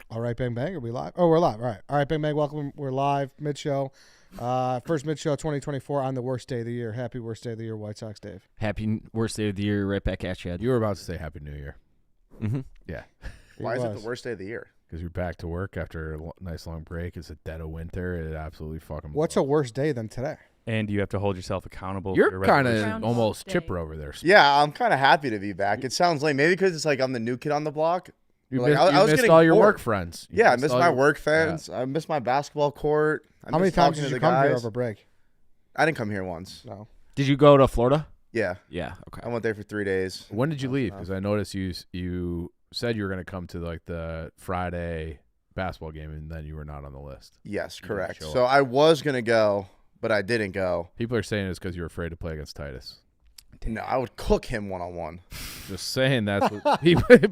All right, Bang Bang, are we live? Oh, we're live. All right, Bang Bang, welcome. We're live, mid-show. First mid-show 2024 on the worst day of the year. Happy worst day of the year, White Sox, Dave. Happy worst day of the year, right back at you, Ed. You were about to say Happy New Year. Mm-hmm. Yeah. Why is it the worst day of the year? Because you're back to work after a nice long break. It's a dead of winter. It absolutely fucking What's a worse day than today? And you have to hold yourself accountable. You're kind of Groundhog almost Day. chipper over there. Yeah, I'm kind of happy to be back. It sounds lame. Maybe because it's like I'm the new kid on the block. You Like, missed, I was missed getting all your bored. work friends. You Yeah, I missed all my your- work friends. I missed my basketball court. How many times did you come here over break? I didn't come here once. No. Did you go to Florida? Yeah, Yeah. Okay. I went there for 3 days. When did you leave? Because I noticed you said you were going to come to like the Friday basketball game, and then you were not on the list. Yes, You didn't correct. show So up. I was gonna go, but I didn't go. People are saying it's because you were afraid to play against Titus. No, I would cook him one-on-one. Just saying that's what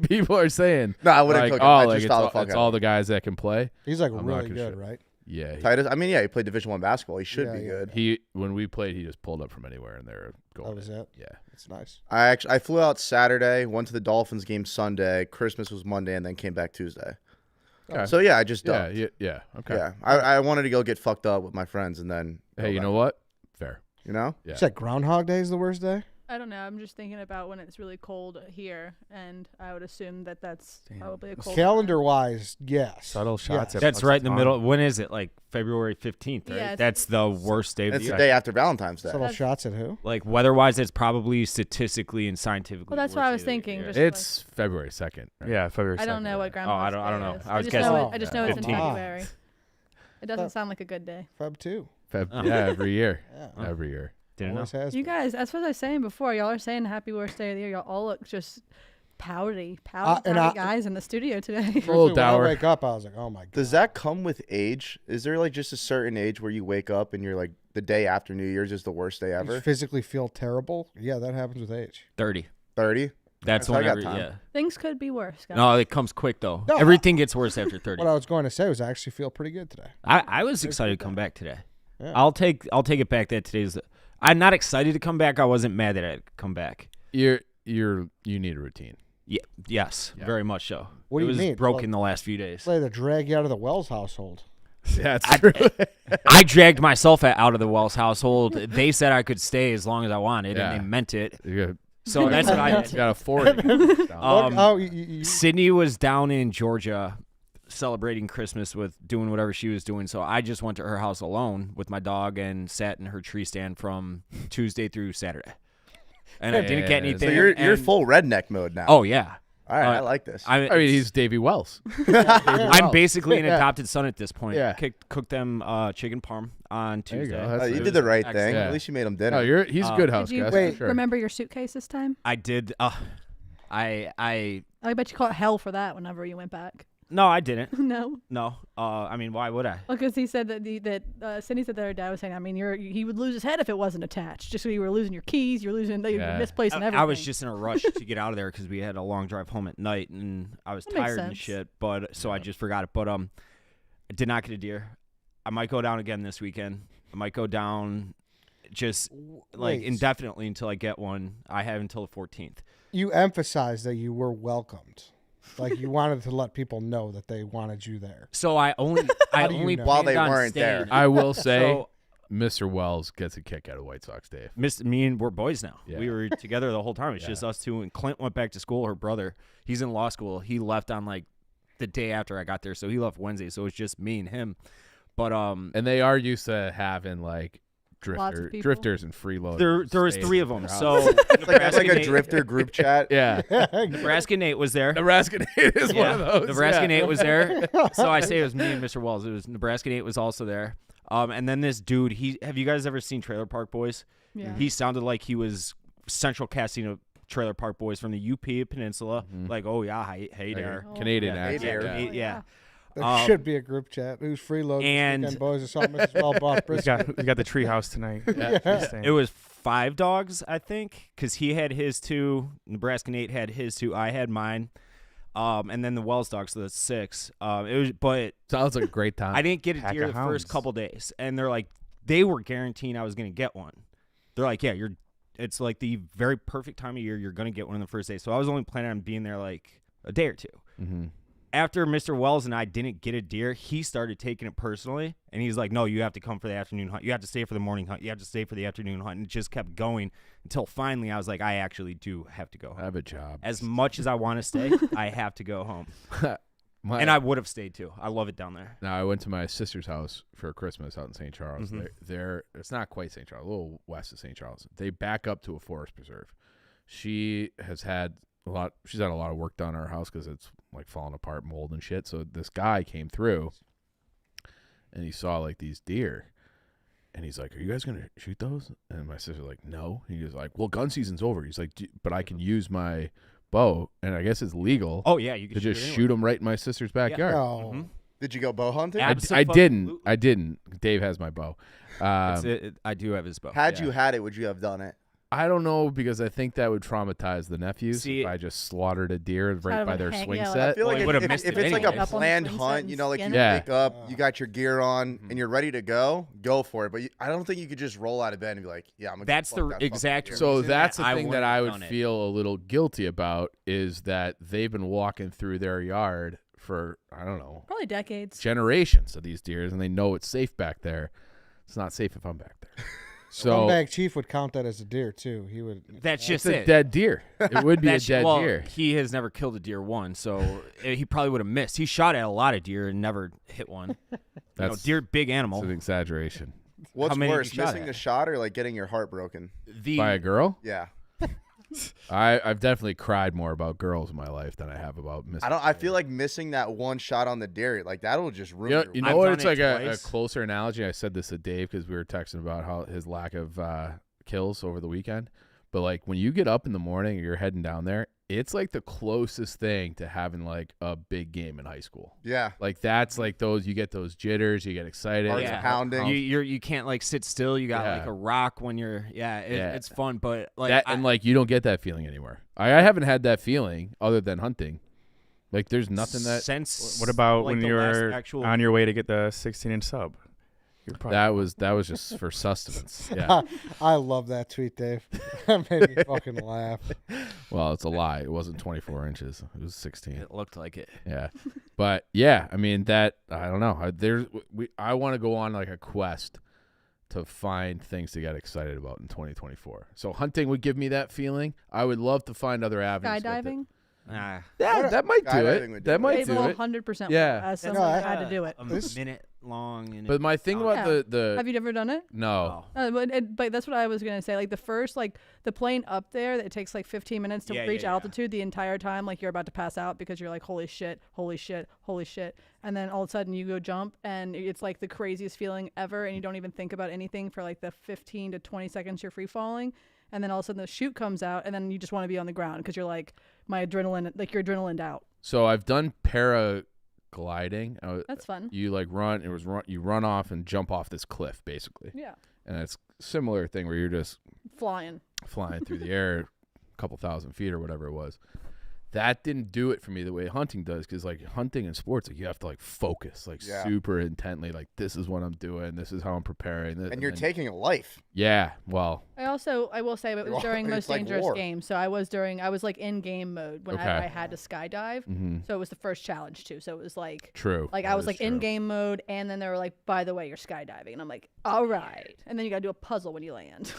people are saying. No, I wouldn't Like, cook him. oh, I like just it's thought all, the fuck it's out all of him. the guys that can play. He's like I'm not really gonna good, shit. right? Yeah. Titus, I mean, yeah, he played Division I basketball. He should be Yeah. good. He when we played, he just pulled up from anywhere, and they're going. That was it? Yeah. It's nice. I flew out Saturday, went to the Dolphins game Sunday. Christmas was Monday, and then came back Tuesday. Okay. So yeah, I just Yeah, ducked. yeah. Okay. Yeah, I wanted to go get fucked up with my friends, and then Hey, you know what? Fair. you know. Yeah. You said Groundhog Day is the worst day? I don't know. I'm just thinking about when it's really cold here, and I would assume that that's probably a cold. Calendar-wise, yes. Subtle shots. Yes. at That's right in the Bucks middle. Tom. When is it? Like February 15th, right? Yeah, it's- That's the worst day of It's the the year. day after Valentine's Day. Subtle shots at who? Like weather-wise, it's probably statistically and scientifically. Well, that's the what I worst was day of the thinking, year. just- It's February 2nd. Right? Yeah, February 2nd. I don't know what Groundhog I don't know. Is. I was just guessing. know I just know it's in 15. February. It doesn't sound like a good day. Feb 2. Oh. Yeah, every year. Yeah. Every year. Didn't know. Always has You been. guys, that's what I was saying before. Y'all are saying happy worst day of the year. Y'all all look just pouty and guys in the studio today. A little Truthfully, when dour. I wake up, I was like, oh my God. Does that come with age? Is there like just a certain age where you wake up and you're like the day after New Year's is the worst day You ever? physically feel terrible? Yeah, that happens with age. 30. 30? That's So I got whenever. time. Yeah. Things could be worse, guys. No, it comes quick though. No, Everything gets worse after 30. What I was going to say was I actually feel pretty good today. I was excited to come back today. Yeah. I'll take it back that today's. I'm not excited to come back. I wasn't mad that I'd come back. You need a routine. Yeah. Yes. Yeah. Very much so. What do it you was mean? broken the last few days. It's like to drag you out of the Wells household. Yeah, it's true. I dragged myself out of the Wells household. They said I could stay as long as I wanted, Yeah. and they meant it. You So that's what I did. got a 40. Sydney was down in Georgia celebrating Christmas with doing whatever she was doing. So I just went to her house alone with my dog and sat in her tree stand from Tuesday through Saturday. And I didn't get anything. So you're and- full redneck mode now. Oh, yeah. All right, I like this. I mean, he's Davy Wells. I'm basically an adopted son at this point. Yeah. Cooked them chicken parm on There you Tuesday. go. That's you it. did the right Excellent. thing. Yeah. At least you made him dinner. No, he's a good house Did you guest. Wait, for sure. remember your suitcase this time? I did. I bet you caught hell for that whenever you went back. no, I didn't. No. No. I mean, why would I? Because he said that Cindy said the other day, I was saying, I mean, he would lose his head if it wasn't attached. Just so you were losing your keys, you're losing, you Yeah. misplacing everything. I was just in a rush to get out of there because we had a long drive home at night and I was That makes tired and sense. shit. But so I just forgot it. But I did not get a deer. I might go down again this weekend. I might go down just like Wait. indefinitely until I get one. I have until the 14th. You emphasized that you were welcomed. Like you wanted to let people know that they wanted you there. So I only do you know? While planned they on weren't staying. there. I will say, So Mr. Wells gets a kick out of White Sox, Dave. me and we're boys now. Yeah. We were together the whole time. It's Yeah. just us two. And Clint went back to school. Her brother, he's in law school. He left on like the day after I got there, so he left Wednesday. So it's just me and him. But And they are used to having like Lots of people. drifters and freeloaders. there was stay 3 at of them. their So house. It's like a Nate- drifter group chat. yeah, Nebraska Nate was there. Nebraska Nate is one of those. Nebraska yeah. Nate was there. So I say it was me and Mr. Wells. It was Nebraska Nate was also there. And then this dude, have you guys ever seen Trailer Park Boys? Yeah. He sounded like he was central casting of Trailer Park Boys from the UP Peninsula. Like, oh yeah, hey there. Canadian Yeah, accent. there. Yeah. Yeah. There should be a group chat. Who's freeloading And- weekend boys or something? Mrs. Well bought We brisket. got the treehouse tonight. It was 5 dogs, I think, because he had his 2. Nebraska Nate had his 2. I had mine. And then the Wells dogs, so that's 6. But Sounds like a great time. I didn't get a Pack deer of the hounds. first couple days, and they're like, they were guaranteeing I was going to get one. They're like, yeah, it's like the very perfect time of year. You're going to get one on the first day. So I was only planning on being there like a day or 2. Mm-hmm. After Mr. Wells and I didn't get a deer, he started taking it personally, and he's like, no, you have to come for the afternoon hunt. You have to stay for the morning hunt. You have to stay for the afternoon hunt. And it just kept going until finally I was like, I actually do have to go I home. have a job. As much as I want to stay, I have to go home. And I would have stayed too. I love it down there. Now I went to my sister's house for Christmas out in St. Charles. Mhm. They're it's not quite St. Charles, a little west of St. Charles. They back up to a forest preserve. She's had a lot of work done on her house because it's like falling apart, mold and shit. So this guy came through, and he saw like these deer, and he's like, "Are you guys gonna shoot those?" And my sister's like, "No." He was like, "Well, gun season's over." He's like, "But I can use my bow, and I guess it's legal Oh, yeah. You to can just it shoot them right in my sister's backyard." No. Mhm. Did you go bow hunting? Yeah. I didn't. Absolutely. I didn't. Dave has my bow. I do have his bow. Had yeah. you had it, would you have done it? I don't know because I think that would traumatize the nephews See, if I just slaughtered a deer kind right of by a their hang- swing yeah, like- set. I feel Well, like you would've if missed if it it's like anyways. a Up on the planned swing hunt, set you know, like you and skin it. wake up, Yeah. you got your gear on, and you're ready to go for it. But I don't think you could just roll out of bed and be like, "Yeah, I'm gonna." That's fuck the that fucking exact deer." So reason that's the that I thing that wouldn't I have would done it. feel a little guilty about is that they've been walking through their yard for, I don't know, Probably decades. generations of these deers, and they know it's safe back there. It's not safe if I'm back there. One So bag chief would count that as a deer too. He would. That's it's just a it. dead deer. It would be a That's- dead well, deer. He has never killed a deer once, so he probably would have missed. He shot at a lot of deer and never hit one. That's Deer, big it's animal. an exaggeration. What's How many have worse, you shot missing at? the shot or like getting your heart broken? The By a girl? Yeah, I've definitely cried more about girls in my life than I have about missing. I feel like missing that one shot on the deer, like that'll just ruin. You know, your you know I've what? done It's it like a twice. closer analogy. I said this to Dave because we were texting about how his lack of kills over the weekend. But like when you get up in the morning and you're heading down there, it's like the closest thing to having like a big game in high school. Yeah, Like that's like those, you get those jitters, you get excited. heart's Yeah. pounding. you can't like sit still. You got Yeah. like a rock when you're Yeah. It's fun, but like That, and like you don't get that feeling anymore. I haven't had that feeling other than hunting. Like there's nothing that sense. What about like when the you're last actual on your way to get the 16-inch sub? You're probably that was just for sustenance. Yeah. I love that tweet, Dave. That made me fucking laugh. Well, it's a lie. It wasn't 24 inches. It was 16. It looked like it. Yeah. But yeah, I mean that I don't know. I want to go on like a quest to find things to get excited about in 2024. So hunting would give me that feeling. I would love to find other avenues. Skydiving. Nah. Yeah, that might do Skydiving would it. do That it. might They do will it. 100% Yeah. as No, someone I- had to do it. A This- minute long. And But my thing about Yeah. the Have you never done it? no. But that's what I was gonna say. Like the first, like the plane up there, that it takes like 15 minutes to Yeah, reach yeah, yeah. altitude the entire time. Like you're about to pass out because you're like, holy shit, holy shit, holy shit. And then all of a sudden you go jump, and it's like the craziest feeling ever, and you don't even think about anything for like the 15 to 20 seconds you're free falling. And then all of a sudden the chute comes out, and then you just want to be on the ground because you're like, my adrenaline, like your adrenaline out. So I've done paragliding. That's fun. You like run. You run off and jump off this cliff basically, Yeah, and it's a similar thing where you're just flying. flying through the air, a couple thousand feet or whatever it was. That didn't do it for me the way hunting does, because like hunting and sports, like you have to like focus like Yeah. super intently. Like this is what I'm doing. This is how I'm preparing. And you're then- taking a life. Yeah. Well. I will say, it was Well, during it's Most like Dangerous war. Game. So I was like in game mode when Okay. I had to skydive. Mm-hmm. So it was the first challenge too. So it was like, True. I That was is like in true. game mode, and then they were like, by the way, you're skydiving, and I'm like, all right. And then you got to do a puzzle when you land.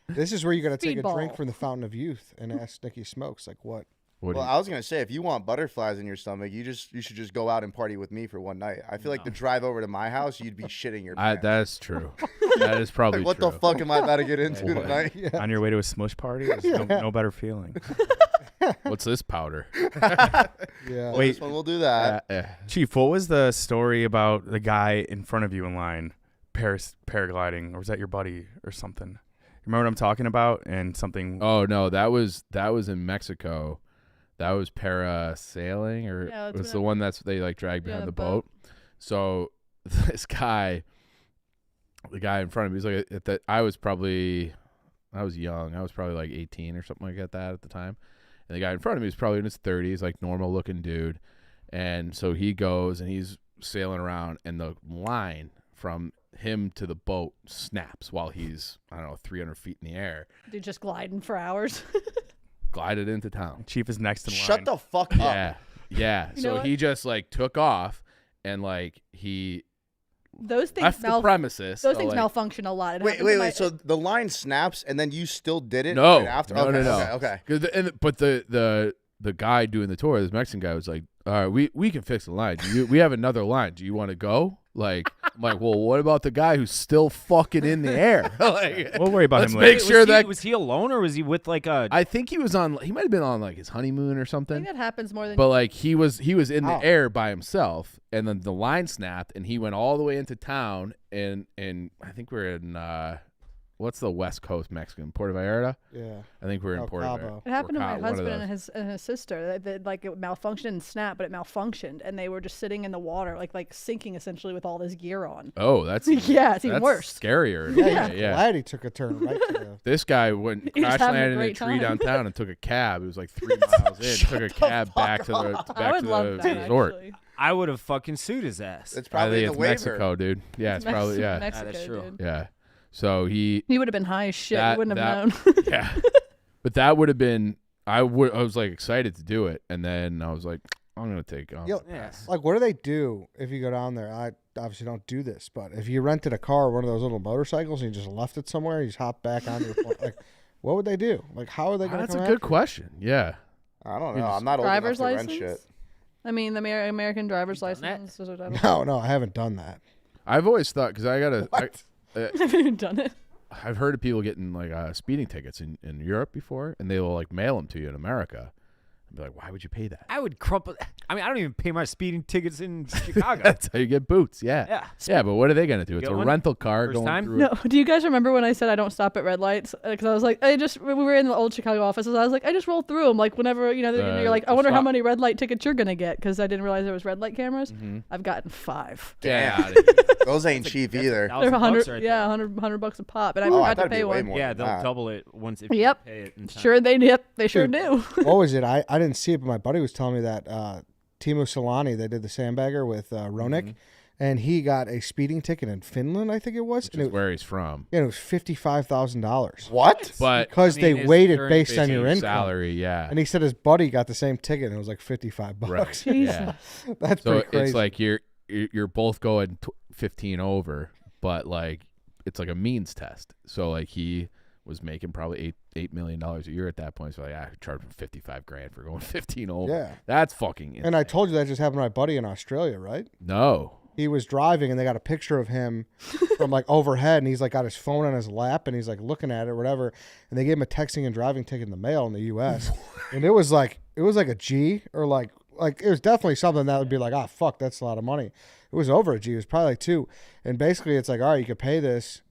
This is where you got to take a drink Speedball. from the fountain of youth and ask Nicky Smokes, like, what? What do Well, you- I was gonna say, if you want butterflies in your stomach, you should just go out and party with me for one night. I feel like the drive over to my house, you'd be shitting your pants. that's true. That is probably Like, what true. the fuck am I about to get into Boy. tonight? Yeah. On your way to a smush party, there's no better feeling. What's this powder? Yeah. Well, Wait. this one will do that. Chief, what was the story about the guy in front of you in line paragliding, or was that your buddy or something? Remember what I'm talking about? And something. Oh no, that was in Mexico. That was parasailing, or Yeah, that's was what the one that's they like drag behind the the boat. So this guy, the guy in front of me, was like, I was young. I was probably like 18 or something like that at the time. And the guy in front of me was probably in his 30s, like normal looking dude. And so he goes and he's sailing around, and the line from him to the boat snaps while he's, I don't know, 300 feet in the air, Dude, just gliding for hours. glided into town. Chief is next in line. Shut the fuck up. Yeah. Yeah. You know So what? he just like took off, and like he Those things left the premises. Those so, things like, malfunction a lot. It Wait, happens wait, in wait. my- So the line snaps, and then you still did it No. right after? No, okay, no, no. Okay. 'Cause but the guy doing the tour, this Mexican guy, was like, all right, we can fix the line. We have another line. Do you want to go? Like, I'm like, well, what about the guy who's still fucking in the air? Like, We'll worry about let's him make later. sure that was he alone, or was he with like a? I think he was on. He might have been on like his honeymoon or I something. think that happens more than. But like he was in the Oh. air by himself, and then the line snapped, and he went all the way into town, and I think we're in what's the West Coast Mexican, Puerto Vallarta? Yeah. I think we're in El Puerto Cabo. Vallarta. It happened to my One of husband those. and his sister. That like it malfunctioned and snapped, but it malfunctioned, and they were just sitting in the water, like sinking essentially with all this gear on. Oh, that's Yeah, it's even that's worse. Scarier. Yeah. yeah. Glad he took a turn right to the. This guy went He was crash having a landed in a great tree time. downtown and took a cab. It was like 3 miles in. Took a cab back to the I back would to love the that. resort. Actually. I would have fucking sued his ass. It's I probably think in it's the waiver. Mexico, dude. Yeah, it's probably yeah. Mexico, that's true. dude. Yeah. So he He would have been high as shit. That- You wouldn't that- have known. yeah. But that would have been I was like excited to do it, and then I was like, I'm gonna take Yo, Yeah. Like, what do they do if you go down there? I obviously don't do this, but if you rented a car, or one of those little motorcycles, and you just left it somewhere, you just hop back onto your like, what would they do? Like, how are they going to That's come a good after you? question. Yeah. I don't You know. just- I'm not old Driver's enough to license. rent shit. I mean, the American driver's Done that? license. Is what I don't No, I haven't done that. I've always thought because I gotta What? I've even done it. I've heard of people getting like speeding tickets in Europe before, and they will like mail them to you in America. I'd be like, why would you pay that? I would crumple. I mean, I don't even pay my speeding tickets in Chicago. That's how you get boots. Yeah. Yeah. Yeah, but what are they gonna do? It's Get a one? rental car First going time? through. No, do you guys remember when I said I don't stop at red lights? Because I was like, we were in the old Chicago offices. I was like, I just roll through them. Like whenever you're like, I the wonder how stop. many red light tickets you're gonna get because I didn't realize there was red light cameras. Mhm. I've gotten 5. Get Damn. out of here. Those ain't cheap either. They're $100, Right yeah, there. $100 a pop, and I Oh, I forgot thought to it'd be pay way one. more. Yeah, than they'll that. double it once if Yep. you pay it in time. Sure, they sure Dude. do. What was it? I didn't see it, but my buddy was telling me that Timo Solani, they did the sandbagger with Ronick, and he got a speeding ticket in Finland, I think it was. Which And is it, where he's from. and it was $55,000 What? But because I mean, they it's weighted during based on busy your income. salary, yeah. And he said his buddy got the same ticket, and it was like $55. Right. Jesus. Yeah. That's So pretty crazy. it's like you're both going 15 over, but like it's like a means test. So like he was making probably $8 million a year at that point. So like I charged him $55,000 for going 15 over. Yeah. That's fucking insane. And I told you that just happened to my buddy in Australia, right? No. He was driving, and they got a picture of him from like overhead, and he's like got his phone on his lap, and he's like looking at it or whatever. And they gave him a texting and driving ticket in the mail in the U.S. And it was like a G, or like it was definitely something that would be like, ah, fuck, that's a lot of money. It was over a G. It was probably like 2. And basically, it's like, all right, you could pay this,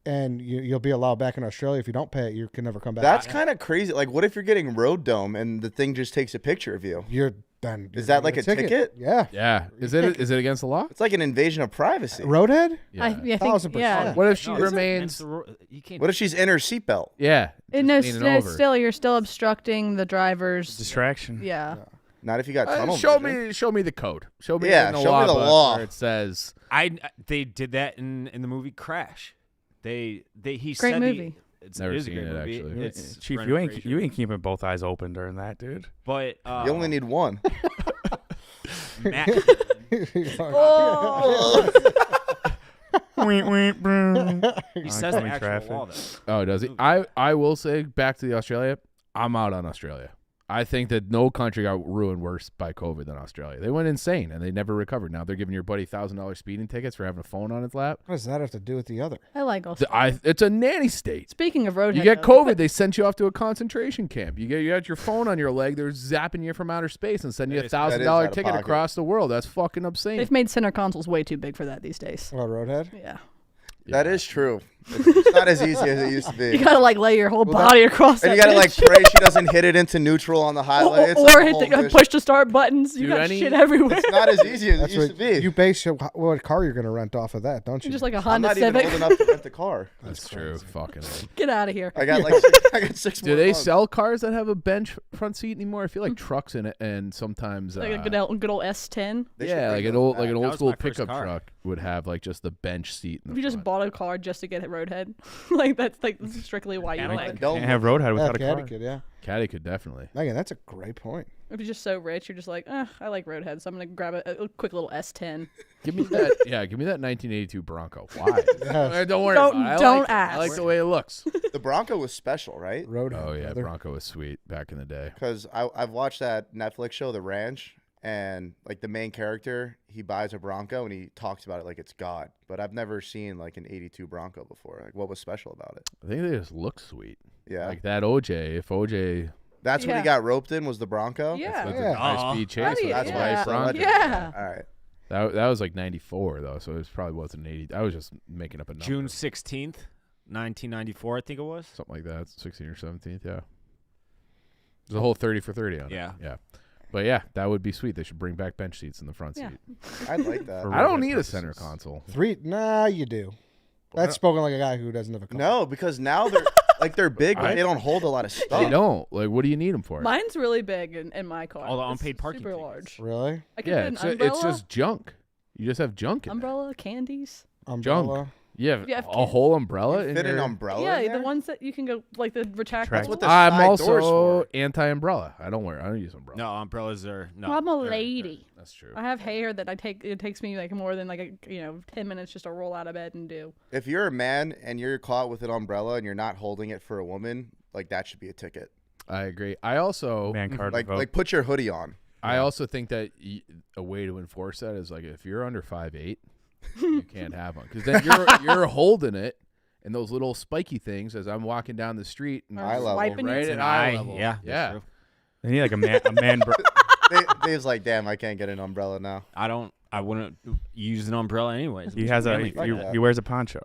and you'll be allowed back in Australia. If you don't pay it, you can never come back. That's kind of crazy. Like, what if you're getting road dome and the thing just takes a picture of you? You're that like a ticket? Yeah. Yeah. Is it against the law? It's like an invasion of privacy. Roadhead? Yeah. I think, 1,000%. yeah. What if she No, it's remains? against the you can't. What if she's in her seatbelt? Yeah. just No, leaning over. still, you're still obstructing the driver's. Distraction. Yeah. Not if you got tunnel show vision. show me the code. Show me Yeah, in the show me law the book law. where it says They did that in the movie Crash. He Great said movie. Never it is a seen great it, movie. actually. It's Chief, Brendan you Fraser. ain't keeping both eyes open during that, dude. But You only need one. Makin, Oh. Wink, wink, bro. he says the Oncoming actual traffic. law though. Oh, does he? I will say, back to the Australia, I'm out on Australia. I think that no country got ruined worse by COVID than Australia. They went insane and they never recovered. Now they're giving your buddy $1,000 speeding tickets for having a phone on his lap. What does that have to do with the other? I like also. It's a nanny state. Speaking of roadhead, You get though, COVID, they sent you off to a concentration camp. You got your phone on your leg, they're zapping you from outer space and sending you That is- $1,000 that is out of ticket pocket. across the world. That's fucking obscene. They've made center consoles way too big for that these days. Well, Roadhead? Yeah. That is true. It's not as easy as it used to You be. gotta like lay your whole body across And that you gotta like bitch. pray she doesn't hit it into neutral on the highlight. It's or like a hit whole the mission. push to start buttons. You Do got any- shit everywhere. It's not as easy as it That's used to what be. you base what car you're going to rent off of that, don't you? Just like a I'm Honda not even Civic. old enough to rent the car. That's true. Fucking. Get out of here. I got like 6 Do more they months. sell cars that have a bench front seat anymore? I feel like trucks in it, and sometimes Like a good old S10. They should yeah, bring like an those old back. That old was school my first pickup car. truck would have like just the bench seat. In If the you just front. bought a car just to get a roadhead, like that's like strictly why you Cadillac. like. Don't Can't have Roadhead yeah, without a car. Caddy kid, yeah. Caddy could definitely. Megan, that's a great point. If you're just so rich, you're just like, I like roadhead, so I'm gonna grab a quick little S10. Give me that. Yeah, give me that 1982 Bronco. Why? Yes. Don't worry. Don't- about it. don't I like it. I like ask. the way it looks. The Bronco was special, right? Roadhead. Oh yeah, brother. Bronco was sweet back in the day. Because I've watched that Netflix show, The Ranch, and like the main character, he buys a Bronco and he talks about it like it's God. But I've never seen like an '82 Bronco before. Like, what was special about it? I think they just look sweet. Yeah, Like that OJ. If OJ that's what Yeah. he got roped in was the Bronco. Yeah. was Yeah. a high speed chase, so that's why yeah. it's Bronco. Yeah. All right. That was like 94 though, so it probably wasn't 80. I was just making up a number. June 16th, 1994, I think it was. Something like that, 16 or 17th, yeah. There's a whole 30 for 30 on Yeah. it. Yeah. But yeah, that would be sweet. They should bring back bench seats in the front Yeah. seat. I'd like that. For I don't roadhead need a center purposes. console. Nah, you do. That's spoken like a guy who doesn't have a car. No, because now they're big, but they don't hold a lot of stuff. They don't. Like, what do you need them for? Mine's really big in my car. All the It's unpaid parking super tickets. large. Really? I can Yeah, fit it's, an umbrella, it's just junk. You just have junk in there. umbrella, candies. Umbrella. You have You have a whole umbrella in Fit an your... umbrella. Yeah, in the there? ones that you can go like the retractable. Track- what the I'm side doors also for. anti-umbrella. I don't use umbrella. No, umbrellas are no. I'm a they're- lady. That's true. I have hair that it takes me like more than like 10 minutes just to roll out of bed and do. If you're a man and you're caught with an umbrella and you're not holding it for a woman, like that should be a ticket. I agree. I also Man card Like to vote. like put your hoodie on. I also think that a way to enforce that is like if you're under 5'8", you can't have one because then you're holding it and those little spiky things as I'm walking down the street and Eye level. Swiping right you. at An eye eye, level. yeah, that's yeah. true. They need like a man. Dave's like, damn, I can't get an umbrella now. I wouldn't use an umbrella anyways. He has a Really, fuck that. he wears a poncho.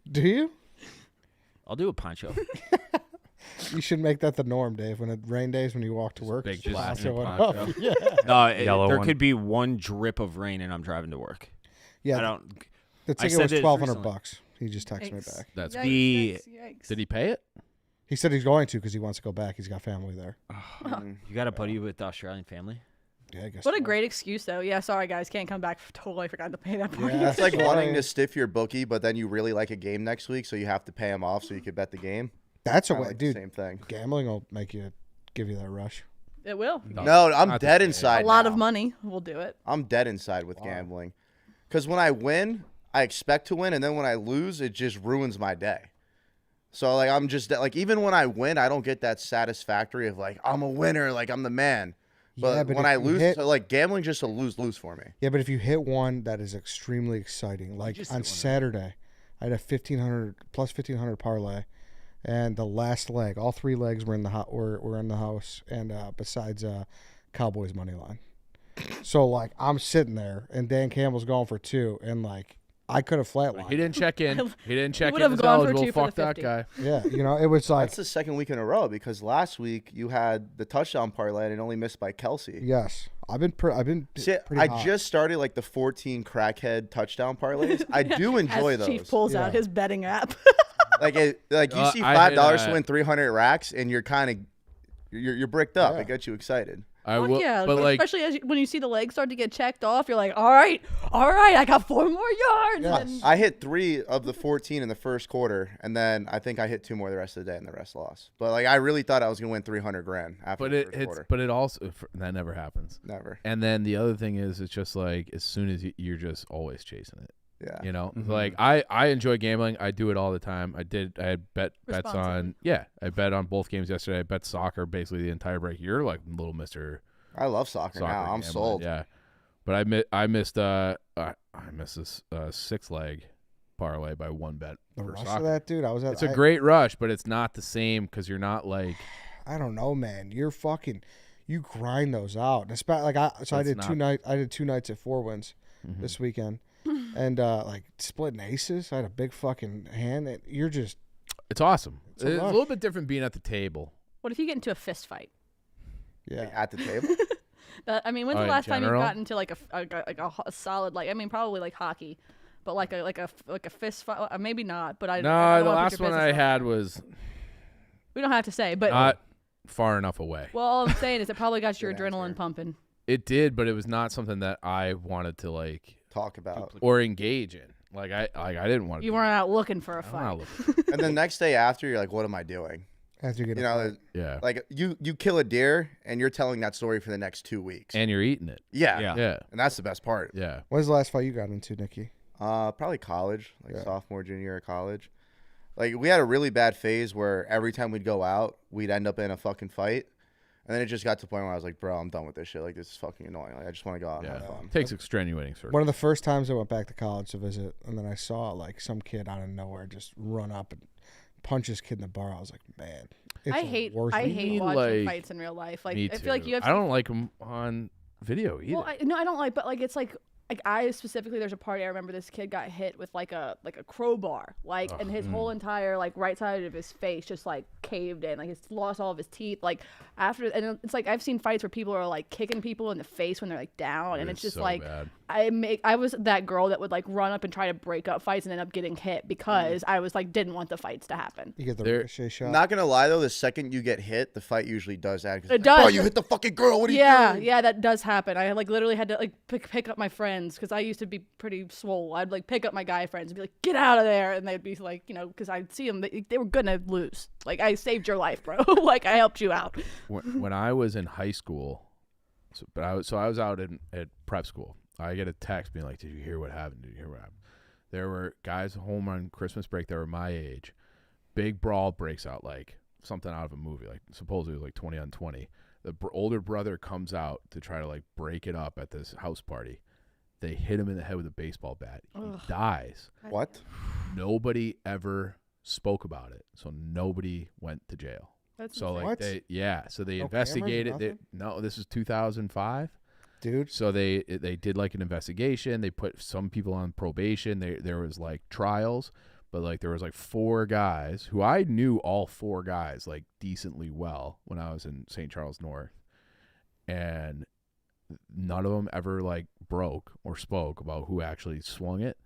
Do you? I'll do a poncho. You should make that the norm, Dave. When it rain days, when you walk to work, big just blasting poncho it poncho. up. Yeah, No, Yellow there one. could be one drip of rain and I'm driving to work. yeah. I don't. The I ticket said was this $1,200. recently. He just texted me Yikes. back. That's Yikes, the- yikes. Did he pay it? He said he's going to because he wants to go back. He's got family there. Mm. You got a buddy with the Australian family? Yeah, I guess. What a so. great excuse, though. Yeah, sorry, guys. Can't come back. Totally forgot to pay that part. Yeah. It's like Sorry. wanting to stiff your bookie, but then you really like a game next week, so you have to pay him off so you could bet the game. That's a Kinda way, like dude. the same thing. Gambling will give you that rush. It will. No, I'm not the dead same. inside. A lot now. of money will do it. I'm dead inside with gambling. Because when I win, I expect to win, and then when I lose, it just ruins my day. So, like, I'm just, like, even when I win, I don't get that satisfactory of, like, I'm a winner, like, I'm the man. But, Yeah, but when if I you lose, hit- so, like, gambling just a lose for me. Yeah, but if you hit one that is extremely exciting, like just on hit one. Saturday, I had a 1,500 plus 1,500 parlay, and the last leg, all 3 legs were in the were in the house, and besides Cowboys money line. So like I'm sitting there, and Dan Campbell's going for 2, and like I could have flatlined. He didn't check in. He didn't check would in. have As gone for eligible. 2 for Fuck the that 50. guy. Yeah, it was like That's the second week in a row because last week you had the touchdown parlay and it only missed by Kelsey. yes, I've been pretty I hot. just started like the 14 crackhead touchdown parlays. I do enjoy As those. Chief pulls out Yeah. his betting app. Like you see I $5 hit, to win 300 racks, and you're kind of you're bricked up. Yeah. It gets you excited. I Fuck will, yeah, but like, especially when you see the legs start to get checked off, you're like, all right, I got 4 more yards. Yes. And I hit 3 of the 14 in the first quarter, and then I think I hit 2 more the rest of the day, and the rest lost. But like I really thought I was gonna win 300 grand after but the it first it's quarter. but it also that never happens. Never. And then the other thing is, it's just like as soon as you're just always chasing it. Yeah. You know, Mhm. like I enjoy gambling. I do it all the time. I had bets Responsibly. on I bet on both games yesterday. I bet soccer basically the entire break. You're like little Mr. I love soccer now. I'm gambling. sold. Yeah, but I missed this 6-leg parlay by 1 bet the for rush soccer. of that, dude. I was at. It's a great rush, but it's not the same because you're not like I don't know, man. You grind those out. Especially like I It's not- I did 2 nights at 4 wins this weekend, and like splitting aces. I had a big fucking hand. And you're just it's awesome. It's a It's a rush. little bit different being at the table. what if you get into a fist fight? yeah. At the table. I mean, when's Oh, the in last time you've general? gotten to like a solid, like, I mean, probably like hockey, but like a fist fight? Maybe not, but I No, I don't the wanna put last your one business I out. had was We don't have to say, but not far enough away. well, all I'm saying is it probably got your Good adrenaline answer. pumping. It did, but it was not something that I wanted to like Talk about. or engage in. Like I didn't want to. You weren't out looking for a I'm fight. not looking. And the next day after, you're like, what am I doing? After you get You a know, fight. Yeah, like you kill a deer and you're telling that story for the next 2 weeks. and you're eating it. Yeah. Yeah. Yeah, And that's the best part. yeah. When's the last fight you got into, Nicky? Probably college, like Yeah. sophomore, junior year of college. Like we had a really bad phase where every time we'd go out, we'd end up in a fucking fight. And then it just got to the point where I was like, bro, I'm done with this shit. Like this is fucking annoying. Like I just want to go out and have Yeah, fun. takes extenuating circumstances. One of the first times I went back to college to visit, and then I saw like some kid out of nowhere just run up and punch this kid in the bar. I was like, man, it's I the hate worst. I We hate need, watching like- fights in real life. Like Me I feel like too. you have. I don't like them on video either. Well, I don't like, but like it's like I specifically, there's a party I remember this kid got hit with like a crowbar, like, and his whole entire like right side of his face just like caved in, like he's lost all of his teeth. Like after, and it's like I've seen fights where people are like kicking people in the face when they're like down, and It it's is just so like bad. I was that girl that would like run up and try to break up fights and end up getting hit because I was like didn't want the fights to happen. You get the There- ricochet shot. Not gonna lie though, the second you get hit, the fight usually does add. 'cause It it's like, Bro, does. you hit the fucking girl. What are you Yeah, doing? yeah, that does happen. I like literally had to like pick up my friends because I used to be pretty swole. I'd like pick up my guy friends and be like, "Get out of there!" And they'd be like, you know, because I'd see them, they were gonna lose. Like I saved your life, bro. Like I helped you out. when I was in high school, I was out at prep school. I get a text being like, "Did you hear what happened? Did you hear what happened?" There were guys home on Christmas break that were my age. Big brawl breaks out, like something out of a movie, like supposedly like 20 on 20. The older brother comes out to try to like break it up at this house party. They hit him in the head with a baseball bat. He dies. What? Nobody ever spoke about it, so nobody went to jail. That's So like What? so they No investigated. cameras, No, this is 2005. dude. So they did like an investigation. They put some people on probation. There was like trials, but like there was like 4 guys who I knew all 4 guys like decently well when I was in St. Charles North, and none of them ever like broke or spoke about who actually swung it.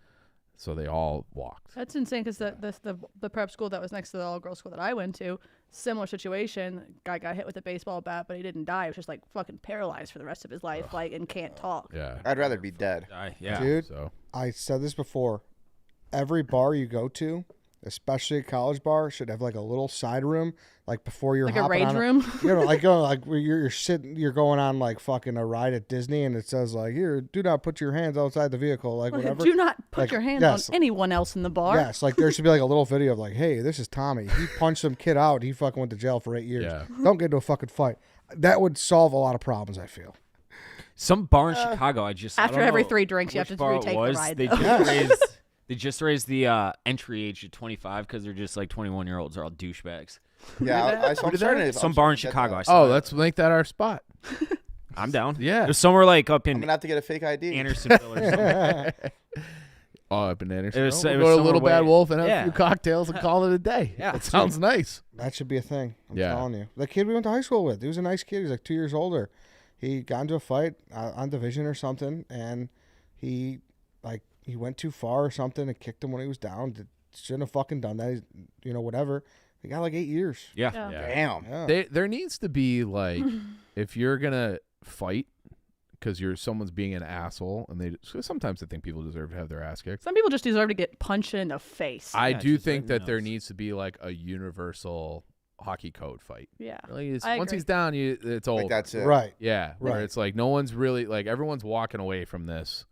So they all walked. That's insane because the prep school that was next to the all-girls school that I went to, similar situation. Guy got hit with a baseball bat, but he didn't die. He was just like fucking paralyzed for the rest of his life, like, and can't talk. Yeah. I'd rather be dead. Yeah. Dude, So I said this before. Every bar you go to, especially a college bar, should have like a little side room, like before you're Like a hopping rage on room? where you're sitting, you're going on like fucking a ride at Disney, and it says like, here, do not put your hands outside the vehicle, like whatever. Do not put Like, your hands yes. on anyone else in the bar. Yes, like there should be like a little video of like, hey, this is Tommy. He punched some kid out. He fucking went to jail for 8 years. Yeah. Don't get into a fucking fight. That would solve a lot of problems, I feel. Some bar in Chicago, I After don't every know 3 drinks, you have which to bar it retake the was. ride. They though. just raised. They just raised the entry age to 25 because they're just like 21-year-olds are all douchebags. Yeah, I'm starting to. Some I'm bar in starting to get Chicago. I that. saw oh, that. let's make that our spot. I'm down. Yeah. There's somewhere like up I'm in gonna have to get a fake ID. Andersonville or something. Oh, up in Anderson. It was- We'll it go was to Little somewhere Bad way- Wolf and have Yeah. a few cocktails and call it a day. Yeah, That sounds nice. That should be a thing. I'm Yeah. telling you. The kid we went to high school with, he was a nice kid. He was like 2 years older. He got into a fight on division or something, and he went too far or something and kicked him when he was down. Shouldn't have fucking done that. Whatever. He got like 8 years. Yeah. Yeah. Damn. Yeah. There needs to be like, if you're gonna fight because someone's being an asshole, and sometimes I think people deserve to have their ass kicked. Some people just deserve to get punched in the face. I Yeah, do just think right in that the there nose. needs to be like a universal hockey code fight. Yeah. Like, I once agree. he's down, it's over. Like that's it. Right. Yeah, where Right. it's like no one's really like everyone's walking away from this.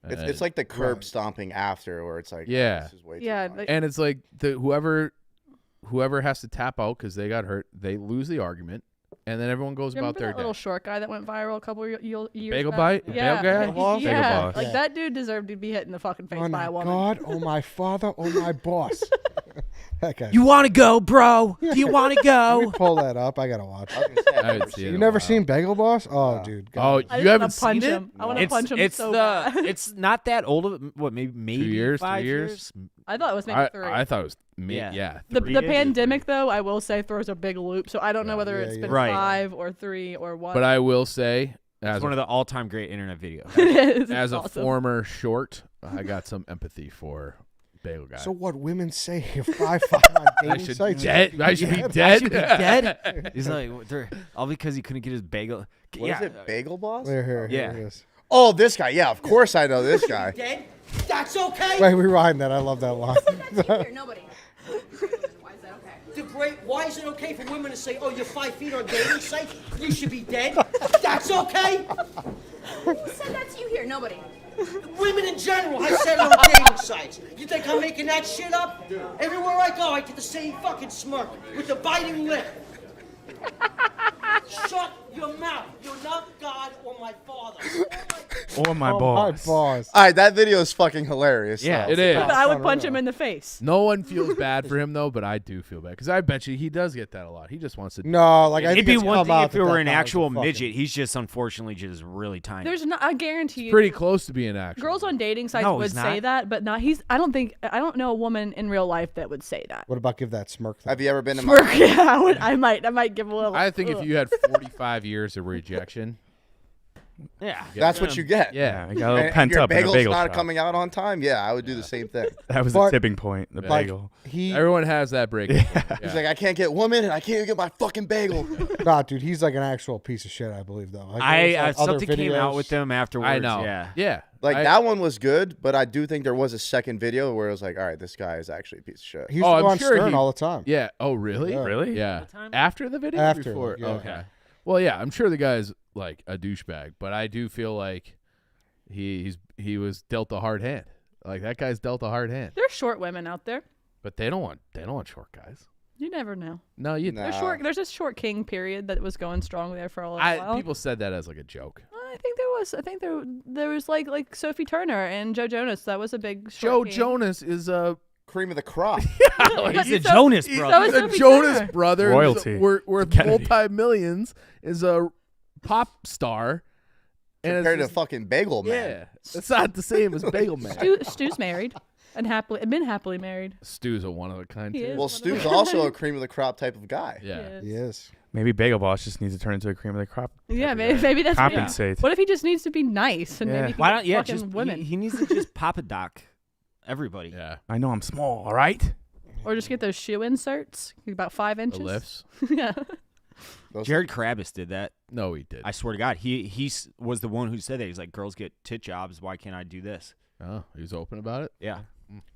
It's like the curb Right. stomping after, where it's like, Yeah. this is way Yeah, too much. and it's like whoever has to tap out because they got hurt, they lose the argument, and then everyone goes Remember about their that little day. short guy that went viral a couple years Bagel back? bite? Yeah. Bagel guy? Yeah. Bagel boss. Like Yeah. that dude deserved to be hit in the fucking face Oh by my a woman. God. Oh my father. Oh my boss. That guy. You want to go, bro? Do you want to Can we go? pull that up? I gotta watch I it. was gonna say, I've I haven't never seen You it in a never while. seen Bagel Boss? Oh, No. dude. Oh, I you just haven't wanna seen punch it? him. I want to It's punch him it's so the bad. it's not that old of it. What maybe 2 years, 5 3 years? I thought it was maybe I 3. thought it was Yeah. yeah. the 3 the years. pandemic, though, I will say, throws a big loop. So I don't know Yeah. whether Yeah, it's yeah. been Right. 5 or 3 or what. But I will say, It's as one a, of the all-time great internet videos. it is. as It's a awesome. former short, I got some empathy for Bagel Guy. So what women say if 5'5" on I dating should sites? dead. I should be I dead. should be dead. He's like, all because he couldn't get his bagel. What is it, Bagel Boss? Here Yeah. it is. Oh, this guy. Yeah, of course I know this guy. Dead? That's okay. Wait, rewind that. I love that line. Nobody. Why is that okay? Why is it okay for women to say, "Oh, you're 5 feet on dating sites. You should be dead"? That's okay. Who said that to you here? Nobody. Women in general have said it on dating sites. You think I'm making that shit up? Everywhere I go, I get the same fucking smirk with the biting lip. Shut your mouth. You're not God or my father. Or my Oh, boss. My boss. All right, that video is fucking hilarious. Yeah, though. It is. But I would Unreal. punch him in the face. No one feels bad for him though, but I do feel bad because I bet you he does get that a lot. He just wants to. No, like I It'd think be it's one come thing out if that it were that an guy was a actual fucking- midget. He's just unfortunately just really tiny. There's not. I guarantee you. Pretty close to being actual. Girls on dating sites No, would he's say not. that, but not. I don't know a woman in real life that would say that. What about give that smirk thing? Have you ever been to my? Smirk, yeah, I might give a little. I think if ugh. you had 45 years of rejection, yeah. That's what you get. yeah, I got a little And pent your up in a bagel's bagel not shop. coming out on time. Yeah, I would do the same thing. That was But- the tipping point. The Like bagel. he, everyone has that break. he's He's like, I can't get women, and I can't get my fucking bagel. nah, dude, he's like an actual piece of shit. I believe though. Like, there's, like, other something came out videos. with them afterwards. I know. Yeah. Yeah. Like I- that one was good, but I do think there was a second video where it was like, all right, this guy is actually a piece of shit. He used Oh, to go I'm on sure Stern he- all the time. Yeah. Oh, really? Yeah. Really? Yeah. time? After the video? After, Before? like, yeah. Okay. Well, yeah, I'm sure the guy's like a douchebag, but I do feel like he was dealt a hard hand. Like that guy's dealt a hard hand. There's short women out there. But they don't want short guys. You never know. No, you. Nah. There's short. There's a short king period that was going strong there for a while. People said that as like a joke. I think there was. I think there was like Sophie Turner and Joe Jonas. That was a big. Joe short king. Jonas is a Cream of the crop. He's the So- Jonas so brother. is the Sophie Jonas Turner. brother. Royalty. Worth Kennedy. multi-millions. Is a pop star. And Compared to it's just- fucking Bagel Man. yeah, it's not the same as Bagel Man. Stu's married and been happily married. Stu's a one of a kind He too. is. Well, Stu's also a cream of the crop type of guy. Yeah. He is. Maybe Bagel Boss just needs to turn into a cream of the crop. Yeah, maybe that's what he- Compensate. What if he just needs to be nice and Yeah. maybe he Why can don't? get Yeah, fucking just women? he needs to just pop a doc everybody. Yeah. I know I'm small. All right. Or just get those shoe inserts, about 5 inches. The lifts. Yeah. Jared Krabbis did that. No, he did. I swear to God, he was the one who said that. He's like, girls get tit jobs. Why can't I do this? Oh, he was open about it. Yeah.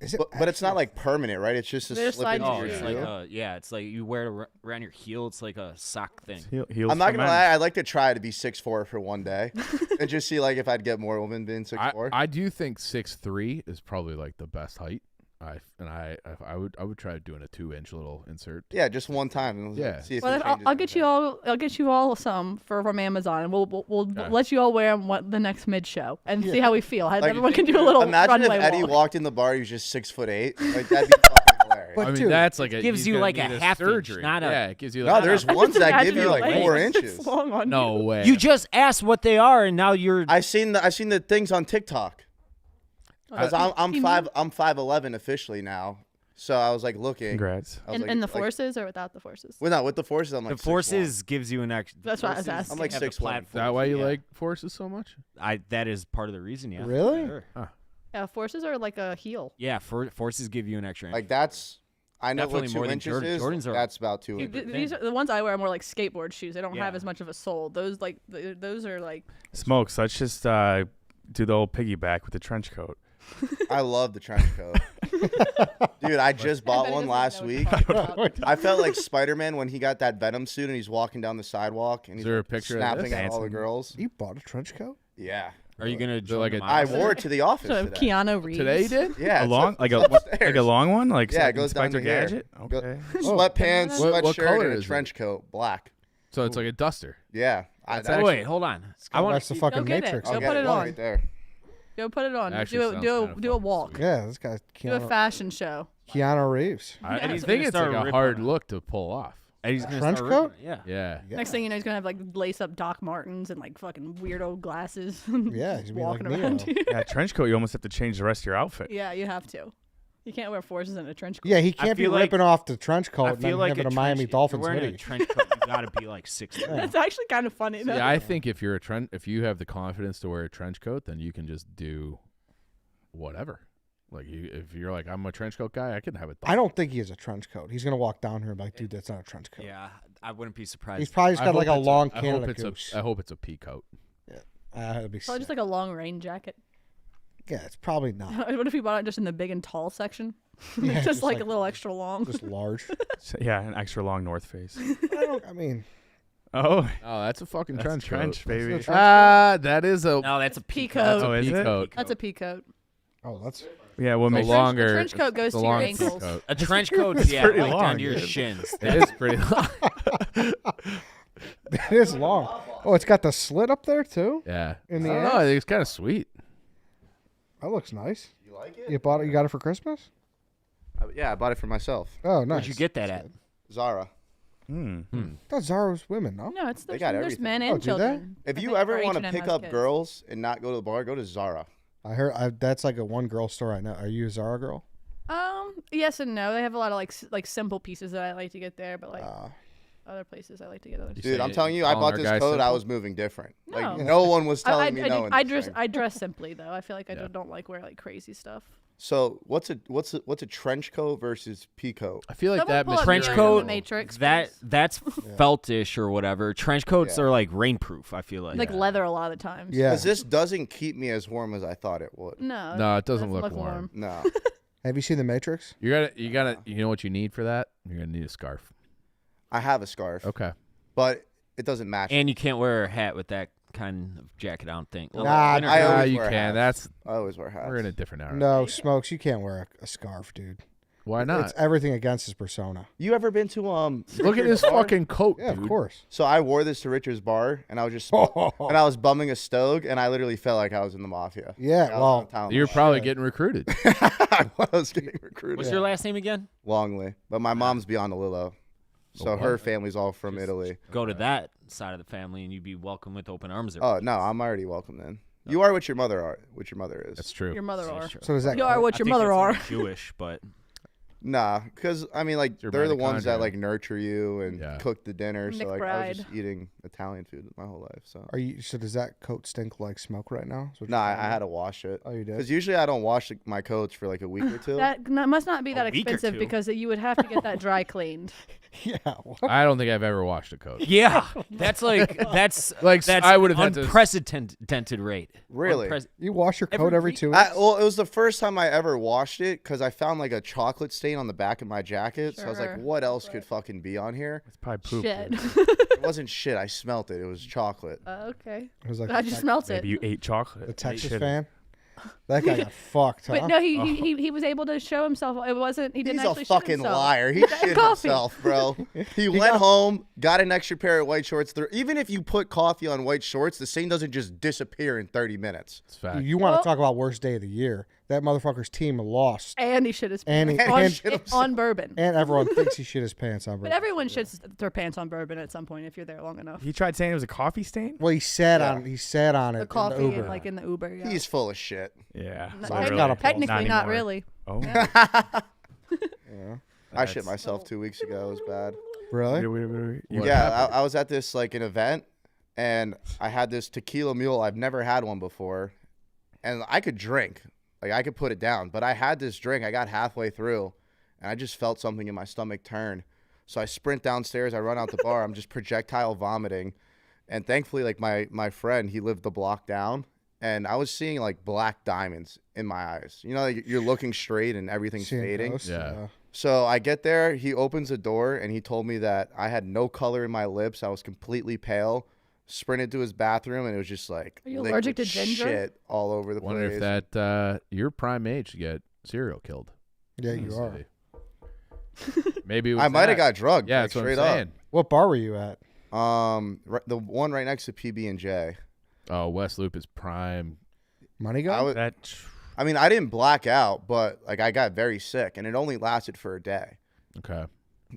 Is it But it's not like permanent, right? It's just a They're slip slide into Oh, your it's shoes. like shoe. it's like you wear it around your heel. It's like a sock thing. Heels I'm not for gonna men. lie. I'd like to try to be 6'4" for one day, and just see like if I'd get more women being 6'4". I do think 6'3" is probably like the best height. I would try doing a 2-inch little insert. Yeah, just one time. And Yeah. See if Well, it I'll changes get you anything. all. I'll get you all some from Amazon, and we'll Okay. let you all wear them the next mid show and see how we feel. Like, Everyone can do a little Imagine if runway Eddie walk. walked in the bar. He was just 6'8". Like that'd be fucking hilarious. But I mean, dude, that's like gives he's you gonna like a need half inch, surgery. not a- Yeah, it gives you No, like there's Just ones that imagine give you your like legs 4 just inches. long on no you. way. You just asked what they are, and now you're. I seen the things on TikTok. Because I'm you 5'11" officially now. So I was like looking. Congrats. I was in the like, forces or without the forces? Well, no, with the forces, I'm like the forces gives you an extra. That's what I was asking. I'm like have the 6'1". Is platform, that why you yeah. like forces so much? That is part of the reason. Yeah. Really? Sure. Yeah, forces are like a heel. Yeah. Forces give you an extra. Like that's. I know Definitely what more 2 than inches Jordan. is. Jordans are- That's about 2 See, inches. these are the ones I wear are more like skateboard shoes. They don't have Yeah. as much of a sole. Those like those are like Smokes. Let's just do the old piggyback with the trench coat. I love the trench coat. Dude, I just bought Betty one doesn't last know what week. you're talking about. I felt like Spider-Man when he got that Venom suit and he's walking down the sidewalk and Is he's there a like, picture of snapping this? at all the Dancing. girls. You bought a trench coat? Yeah. Are you gonna join like the a- mob? I wore it to the office So today. Keanu Reeves. Today you did? Yeah. A long, like a upstairs. long one, like Yeah, it goes down Inspector to here. Gadget. Go- Okay. Sweatpants, What sweatshirt, color and a is it? trench coat, black. So it's like a duster. Yeah. That's Oh, actually- wait, hold on. I want. That's the fucking get it. Matrix. Go I'll put get it one on. right there. Go put it on. Actually Do sounds a kinda do a fucking walk. sweet. Yeah, this guy's Do a Keanu, fashion show. Keanu Reeves. I Eddie's think gonna it's like start a ripping hard on- look to pull off. Eddie's gonna Trench start coat? ripping- Yeah. Yeah. Yeah. Next thing you know, he's gonna have like lace up Doc Martens and like fucking weirdo glasses. Yeah, he's gonna be like walking around. Neo. you. Yeah, trench coat. You almost have to change the rest of your outfit. Yeah, you have to. You can't wear forces in a trench coat. Yeah, he can't be feel like- ripping off the trench coat I and then feel like having a a Miami trench, Dolphins if you're wearing hoodie. a trench coat, you gotta be like 6'3". That's actually kind of funny. Though. Yeah, I think if you're if you have the confidence to wear a trench coat, then you can just do whatever. Like if you're like, I'm a trench coat guy, I can have it. I don't think he has a trench coat. He's gonna walk down here and be like, dude, that's not a trench coat. Yeah, I wouldn't be surprised. He's probably just got like a long I Canada hope it's Goose. I hope it's a pea coat. It'd be Probably just sick. like a long rain jacket. Yeah, it's probably not. What if you bought it just in the big and tall section? Yeah, just, just like like- a little extra long. Just large. So, yeah, an extra long North Face. I mean, Oh, Oh, that's a fucking that's trench trench, coat. baby. That is a No, that's a Pea peacoat. coat. Oh, is pea it? coat. That's a pea coat. oh, that's Yeah, what The makes longer The trench coat goes the to your long pea ankles. coat. A trench coat's yeah, pretty like long, down to your dude. shins. It is pretty long. it is long. Oh, it's got the slit up there too. Yeah. In the I don't ass? know, I think it's kind of sweet. That looks nice. You like it? You bought it. You got it for Christmas? Yeah, I bought it for myself. Oh, nice. Where'd you get that at? Zara. Hmm. I thought Zara was women, no? No, it's They there's, got there's everything. men Oh, and do they? children. If I you think, ever or want to H&M pick has up kids. girls and not go to the bar, go to Zara. I heard that's like a one girl store I know. Are you a Zara girl? Yes and no. They have a lot of like simple pieces that I like to get there, but like Uh, other places I like to get other. You Dude, say I'm telling you, I calling bought our this guy coat. I simple? was moving different. No. Like no one was I telling me no. in I this dress thing. I dress simply though. I feel like I Yeah. don't like wear like crazy stuff. So what's a trench coat versus pea coat? I feel like Someone that pull up Trench Neo coat, from the Matrix, That please. that's feltish or whatever. Trench coats Yeah. are like rainproof. I feel like. Like leather a lot of the times. yeah. Because this doesn't keep me as warm as I thought it would. No. No, it doesn't doesn't look warm. No. Have you seen The Matrix? You know what you need for that? You're gonna need a scarf. I have a scarf, Okay. but it doesn't match. And you can't wear a hat with that kind of jacket. I don't think. Nah, Winter- I Ah, always you wear can. hats. That's I always wear hats. we're in a different era. No, Smokes. You can't wear a scarf, dude. Why not? It's everything against his persona. You ever been to Look at Richard's his bar? fucking coat, Yeah, dude. of course. So I wore this to Richard's bar, and I was just and I was bumming a stove, and I literally felt like I was in the mafia. Yeah, Like, I was well, on town. You're probably getting recruited. I was getting recruited. What's your last name again? Longley, but my mom's beyond the Lillo, so her family's all from Italy. Go to that side of the family, and you'd be welcome with open arms. Oh no, I'm already welcome then. You are what your mother is. That's true. Your mother are. So does that You are what I your think mother that's are. only Jewish, but Nah, because I mean, like Your they're the ones that mitochondria. like nurture you and Yeah. cook the dinner. So like I was McBride. just eating Italian food my whole life. So Are you? So does that coat stink like smoke right now? Is what nah, you're I telling me? had to wash it. Oh, you did? Because usually I don't wash my coats for like a week or two. That must not be A that week or expensive two. because you would have to get that dry cleaned. Yeah. What? I don't think I've ever washed a coat. Yeah, that's that's I would have had to. unprecedented rate. Really? You wash your Every coat every week? 2 weeks? Well, it was the first time I ever washed it because I found like a chocolate stain on the back of my jacket. So I was like, Sure. what else could fucking be on here? It's probably poop. Shit. dude. It wasn't shit. I smelt it. It was chocolate. Okay. It was like I just smelt it. Maybe you ate chocolate. the Texas Shit. fan. That guy got fucked, huh? But no, he was able to show himself. It wasn't. He didn't He's a actually shit fucking himself. liar. He had shit coffee. himself, bro. He went home, got an extra pair of white shorts. Even if you put coffee on white shorts, the stain doesn't just disappear in 30 minutes. It's fact. You want Well- to talk about worst day of the year? That motherfucker's team lost, And he shit his And pants he- on, and- shit himself. on bourbon. and everyone thinks he shit his pants on. But Bourbon. everyone shits their pants on bourbon at some point if you're there long enough. He tried saying it was a coffee stain. Well, he sat Yeah. on. He sat on it. The coffee in the Uber. and like in the Uber. Yeah. He's full of shit. Yeah. Not- Literally. technically, Not a technically not anymore. really. Oh. I shit myself 2 weeks ago. It was bad. Really? You- Yeah, I was at this like an event, and I had this tequila mule. I've never had one before, and I could drink, like I could put it down. But I had this drink. I got halfway through, and I just felt something in my stomach turn. So I sprint downstairs. I run out the bar. I'm just projectile vomiting, and thankfully, like my friend, he lived the block down, and I was seeing like black diamonds in my eyes. You know, like, you're looking straight and everything's Seeing fading. ghosts? Yeah. So I get there, he opens the door, and he told me that I had no color in my lips. I was completely pale. Sprinted to his bathroom, and it was just like Are you liquid allergic to ginger? shit all over the Wonder place. if that you're prime age to get serial killed. Yeah, you are. honestly. Maybe it was I might that. have got drugged. Yeah, like, that's what I'm straight saying. What bar were you at? The one right next to PB&J. Oh, West Loop is prime. Money I gun? was, That. I mean, I didn't black out, but like I got very sick, and it only lasted for a day. Okay.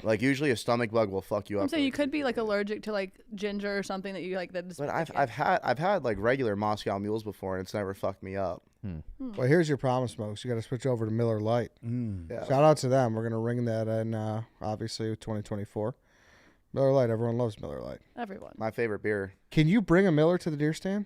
Like usually a stomach bug will fuck you up. So for, you like, could 2 be like days. allergic to like ginger or something that you like that. But I've had like regular Moscow mules before, and it's never fucked me up. Well, here's your problem, Smokes. You got to switch over to Miller Lite. Yeah. Shout out to them. We're gonna ring that in, obviously, with 2024. Miller Lite. Everyone loves Miller Lite. Everyone. My favorite beer. Can you bring a Miller to the deer stand?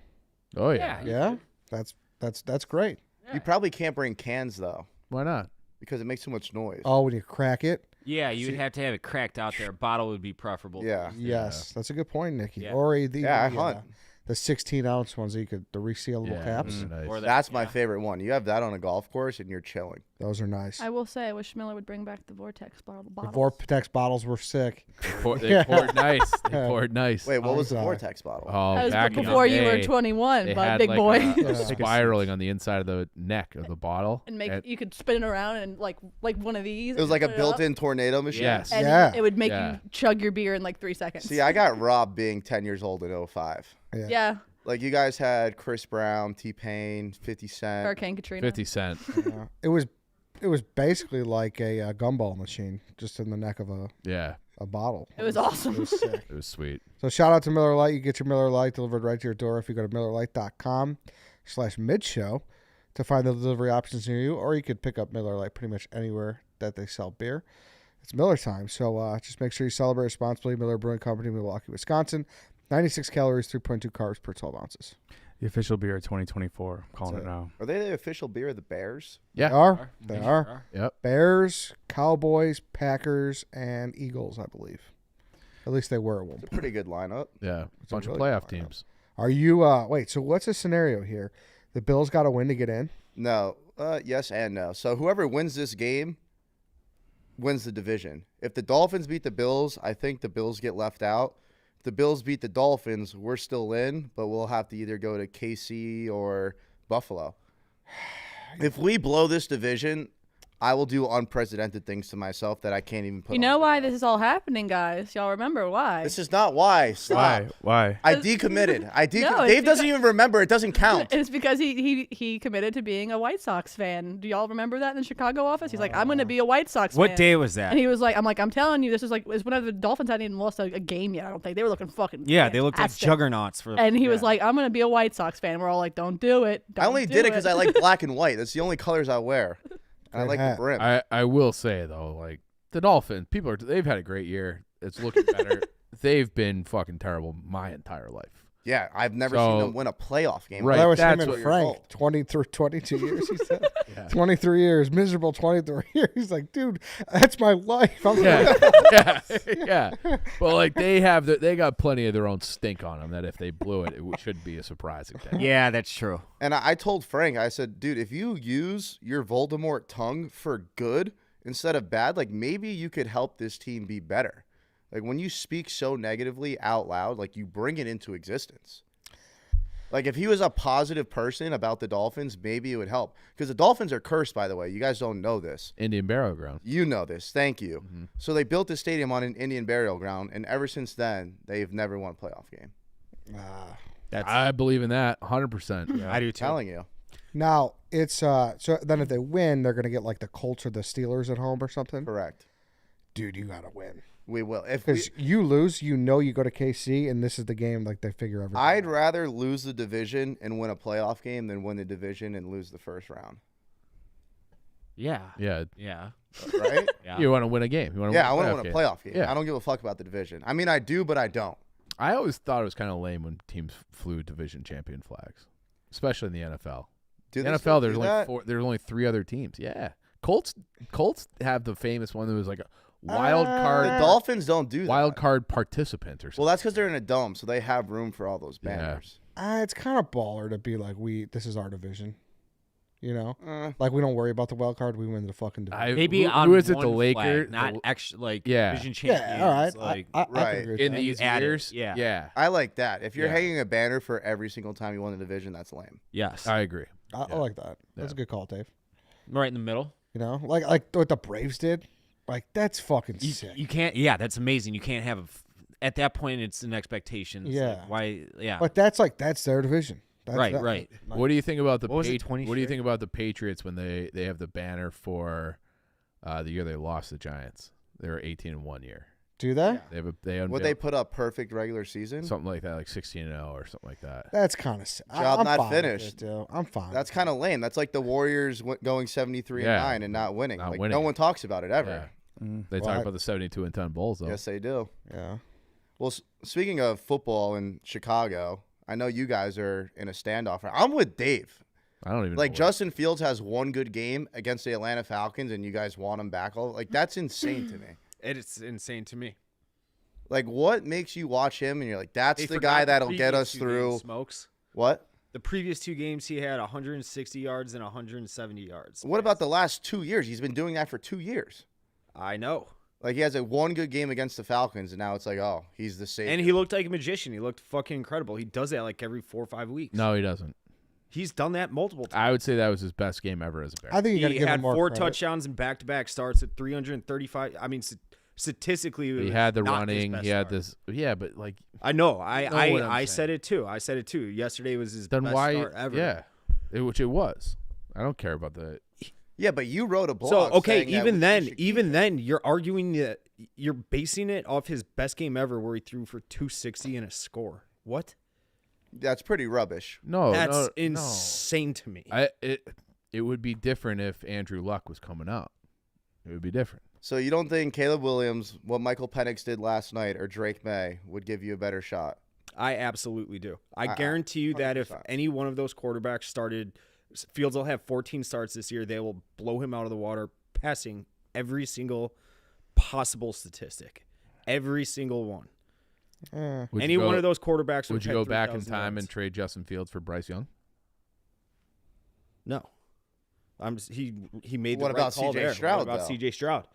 Oh yeah. Yeah, that's great. You probably can't bring cans though, Why not? because it makes too much noise. Oh, when you crack it. Yeah, you'd have to have it cracked out there. A bottle would be preferable. Yeah. Yes, that's a good point, Nicky. Yeah. Or Yeah, I hunt. the 16-ounce ones that you could the resealable Yeah, caps. nice. Or That's my yeah. favorite one. You have that on a golf course, and you're chilling. Those are nice. I will say, I wish Miller would bring back the Vortex bottle. The bottles. Vortex bottles were sick. They poured nice. They poured nice. Wait, what was the sorry. Vortex bottle? Oh, That was back in the before you were day, 21, they but had big like boy. a spiraling on the inside of the neck of the bottle. And you could spin it around and like one of these. It was and like a put it up, built-in tornado machine. Yes. And Yeah. it would make Yeah. you chug your beer in like 3 seconds. See, I got robbed being 10 years old in 05. yeah. Like, you guys had Chris Brown, T-Pain, 50 Cent. Hurricane Katrina. 50 cent. Yeah. It was basically like a gumball machine, just in the neck of Yeah. a bottle. It was awesome. It was sick. It was sweet. So shout out to Miller Lite. You get your Miller Lite delivered right to your door if you go to MillerLite.com/midshow to find the delivery options near you, or you could pick up Miller Lite pretty much anywhere that they sell beer. It's Miller time, so just make sure you celebrate responsibly. Miller Brewing Company, Milwaukee, Wisconsin. 96 calories, 3.2 carbs per 12 ounces. The official beer of 2024. I'm calling That's it now. Are they the official beer of the Bears? Yeah. They are. They are. Yep. Bears, Cowboys, Packers, and Eagles, I believe. At least they were at one It's a point. pretty good lineup. Yeah. a Bunch really of playoff good lineup. teams. Are you, wait, so what's the scenario here? The Bills got to win to get in? No. Yes and no. So whoever wins this game wins the division. If the Dolphins beat the Bills, I think the Bills get left out. If the Bills beat the Dolphins, we're still in, but we'll have to either go to KC or Buffalo. If we blow this division, I will do unprecedented things to myself that I can't even put You on know why video. this is all happening, guys? Y'all remember why? This is not why. Stop. Why? I decommitted. No, it's Dave doesn't even remember. It doesn't count. It's because he committed to being a White Sox fan. Do y'all remember that in the Chicago office? He's like, I'm going to be a White Sox fan. What day was that? And he was like, I'm telling you, this is like, it's whenever the Dolphins hadn't even lost a game yet. I don't think they were looking fucking. Yeah, they looked like fantastic. juggernauts for. And he was like, I'm going to be a White Sox fan. We're all like, don't do it. I only did it because I like black and white. That's the only colors I wear. And I like the brim. I will say though, like the Dolphins, they've had a great year. It's looking better. They've been fucking terrible my entire life. Yeah, I've never seen them win a playoff game. Right. That was That's him what and you're Frank. told. 22 years, he said. Yeah. 23 years, miserable 23 years. He's like, dude, that's my life. I'm Yeah. Well, like they got plenty of their own stink on them. That if they blew it, it should be a surprising thing. Yeah, that's true. And I told Frank, I said, dude, if you use your Voldemort tongue for good instead of bad, like maybe you could help this team be better. Like when you speak so negatively out loud, like you bring it into existence. Like if he was a positive person about the Dolphins, maybe it would help. Because the Dolphins are cursed, by the way. You guys don't know this. Indian Burial Ground. You know this. Thank you. Mm-hmm. So they built the stadium on an Indian burial ground, and ever since then, they've never won a playoff game. I believe in that 100%. I do too. Telling you. Now, it's so then if they win, they're going to get like the Colts or the Steelers at home or something. Correct. Dude, you got to win. We will. If Because you lose, you go to KC, and this is the game like they figure everything I'd out. rather lose the division and win a playoff game than win the division and lose the first round. Yeah. Yeah. Yeah. Right? Yeah. You want to win a game. You want Yeah, I want to win a playoff game. Yeah. I don't give a fuck about the division. I mean, I do, but I don't. I always thought it was kind of lame when teams flew division champion flags, especially in the NFL. Do The they still NFL, there's do only that? there's only 3 other teams. Yeah, Colts have the famous one that was like a wild card. The Dolphins don't do that. wild card participant or something. Well, that's because they're in a dome, so they have room for all those Yeah. banners. It's kind of baller to be like, this is our division. You know? Eh. Like, we don't worry about the wild card. We win the fucking division. Maybe who on is it? The one Lakers, flag, not extra like Yeah. division champions. Yeah, all right. Like, I can Right. agree with in that. these add it, years. yeah. yeah, I like that. If you're Yeah. hanging a banner for every single time you won the division, that's lame. yes. I agree. I like that. That's Yeah. a good call, Dave. Right in the middle. You know? Like what the Braves did. Like, that's fucking sick. You can't. Yeah, that's amazing. You can't have at that point. It's an expectation. It's Yeah. Like, why? Yeah. But that's their division. That's Right, right. What do you think about the What was it, 20 What do you straight? think about the Patriots when they have the banner for the year they lost the Giants? They were 18-1 year. Do they? They Would they put up perfect regular season? something like that, like 16-0 or something like that. That's kind of sick. Job I'm not fine with finished. it, dude. I'm fine. That's kind of lame. That's like the Warriors going 73-9 and not winning. Not Like winning. no one talks about it ever. Yeah. They Well, talk I- about the 72-10 Bulls though. Yes, they do. yeah. Well, speaking of football in Chicago, I know you guys are in a standoff. I'm with Dave. I don't even Like know Justin Fields has one good game against the Atlanta Falcons, and you guys want him back. Like that's insane to me. It's insane to me. Like what makes you watch him and you're like, that's the guy that'll get us through? Smokes. What? The previous 2 games, he had 160 yards and 170 yards. What about the last 2 years? He's been doing that for 2 years. I know. Like he has a one good game against the Falcons, and now it's like, oh, he's the savior. And he looked like a magician. He looked fucking incredible. He does that like every 4 or 5 weeks. No, he doesn't. He's done that multiple times. I would say that was his best game ever as a Bear. I think you got to He give him had more 4 credit. touchdowns and back-to-back starts at 335. I mean, statistically, it He was had the not his running. best He had start. this. Yeah, but like I know. know what I'm I saying. said it too. I said it too. Yesterday was his then best why? start ever. Yeah, which it was. I don't care about the. yeah, but you wrote a blog. So okay, saying that even we then, should keep even him. then, you're arguing that you're basing it off his best game ever, where he threw for 260 and a score. What? That's pretty rubbish. No, That's no, insane to me. It would be different if Andrew Luck was coming out. It would be different. So you don't think Caleb Williams, what Michael Penix did last night, or Drake May would give you a better shot? I absolutely do. I guarantee you that if 100%. any one of those quarterbacks started, Fields will have 14 starts this year. They will blow him out of the water, passing every single possible statistic, every single one. Would Any you go, one of those quarterbacks Would you have go back in 3,000 time yards. and trade Justin Fields for Bryce Young? No, he made the What right about call C.J. there. Stroud, What about though? C.J. Stroud?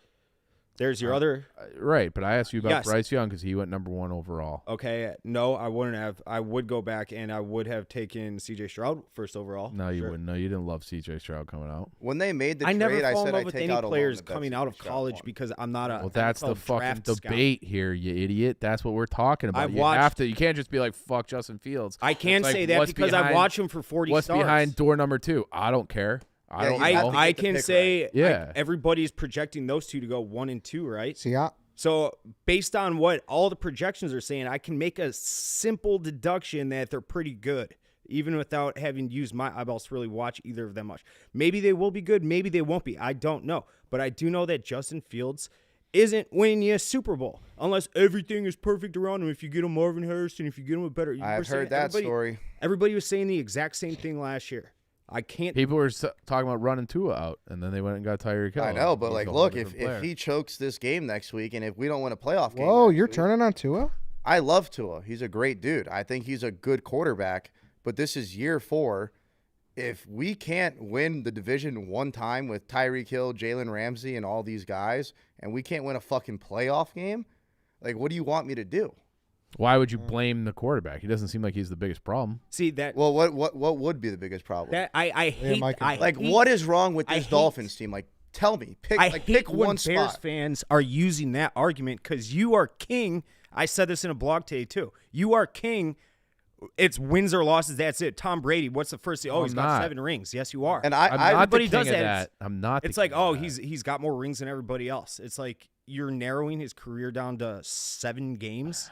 There's your other. Right, but I asked you about Yes. Bryce Young because he went number 1 overall. Okay, no, I wouldn't have. I would go back and I would have taken C.J. Stroud first overall. No, you Sure. wouldn't. No, you didn't love C.J. Stroud coming out. When they made the I trade, never I fall in said love I'd with take any out a loan players to bet coming out of C.J. Stroud college won. because I'm not a. Well, that's the NFL fucking draft scout. debate here, you idiot. That's what we're talking about. I've You have watched- to. You can't just be like, fuck Justin Fields. I can It's like, say that what's because I behind- watch him for 40 What's starts. behind door number 2? I don't care. I Yeah, don't you have know. to I get the can pick say right. Yeah. everybody's projecting those two to go 1 and 2, right? See, So based on what all the projections are saying, I can make a simple deduction that they're pretty good. even without having used my eyeballs to really watch either of them much. Maybe they will be good. Maybe they won't be. I don't know. But I do know that Justin Fields isn't winning you a Super Bowl unless everything is perfect around him. If you get him Marvin Harrison, if you get him a better. I've heard that story. Everybody was saying the exact same thing last year. I can't. People were talking about running Tua out, and then they went and got Tyreek Hill. I know, but He's like, a whole look, different if player. he chokes this game next week, and if we don't win a playoff game, Whoa, next you're week, turning on Tua? I love Tua. He's a great dude. I think he's a good quarterback. But this is year 4. If we can't win the division one time with Tyreek Hill, Jalen Ramsey, and all these guys, and we can't win a fucking playoff game, like, what do you want me to do? Why would you blame the quarterback? He doesn't seem like he's the biggest problem. see that. Well, what would be the biggest problem? That I hate. Mike, I like, hate- what is wrong with I this hate- Dolphins team? Like, tell me. I Pick hate when one Bears spot. fans are using that argument because you are king. I said this in a blog today too. You are king. It's wins or losses. That's it. Tom Brady. What's the first thing? Oh, I'm he's got not. 7 rings. Yes, you are. And I'm not everybody the king does of that. I'm not. It's the like, king of oh, that. he's got more rings than everybody else. It's like you're narrowing his career down to 7 games.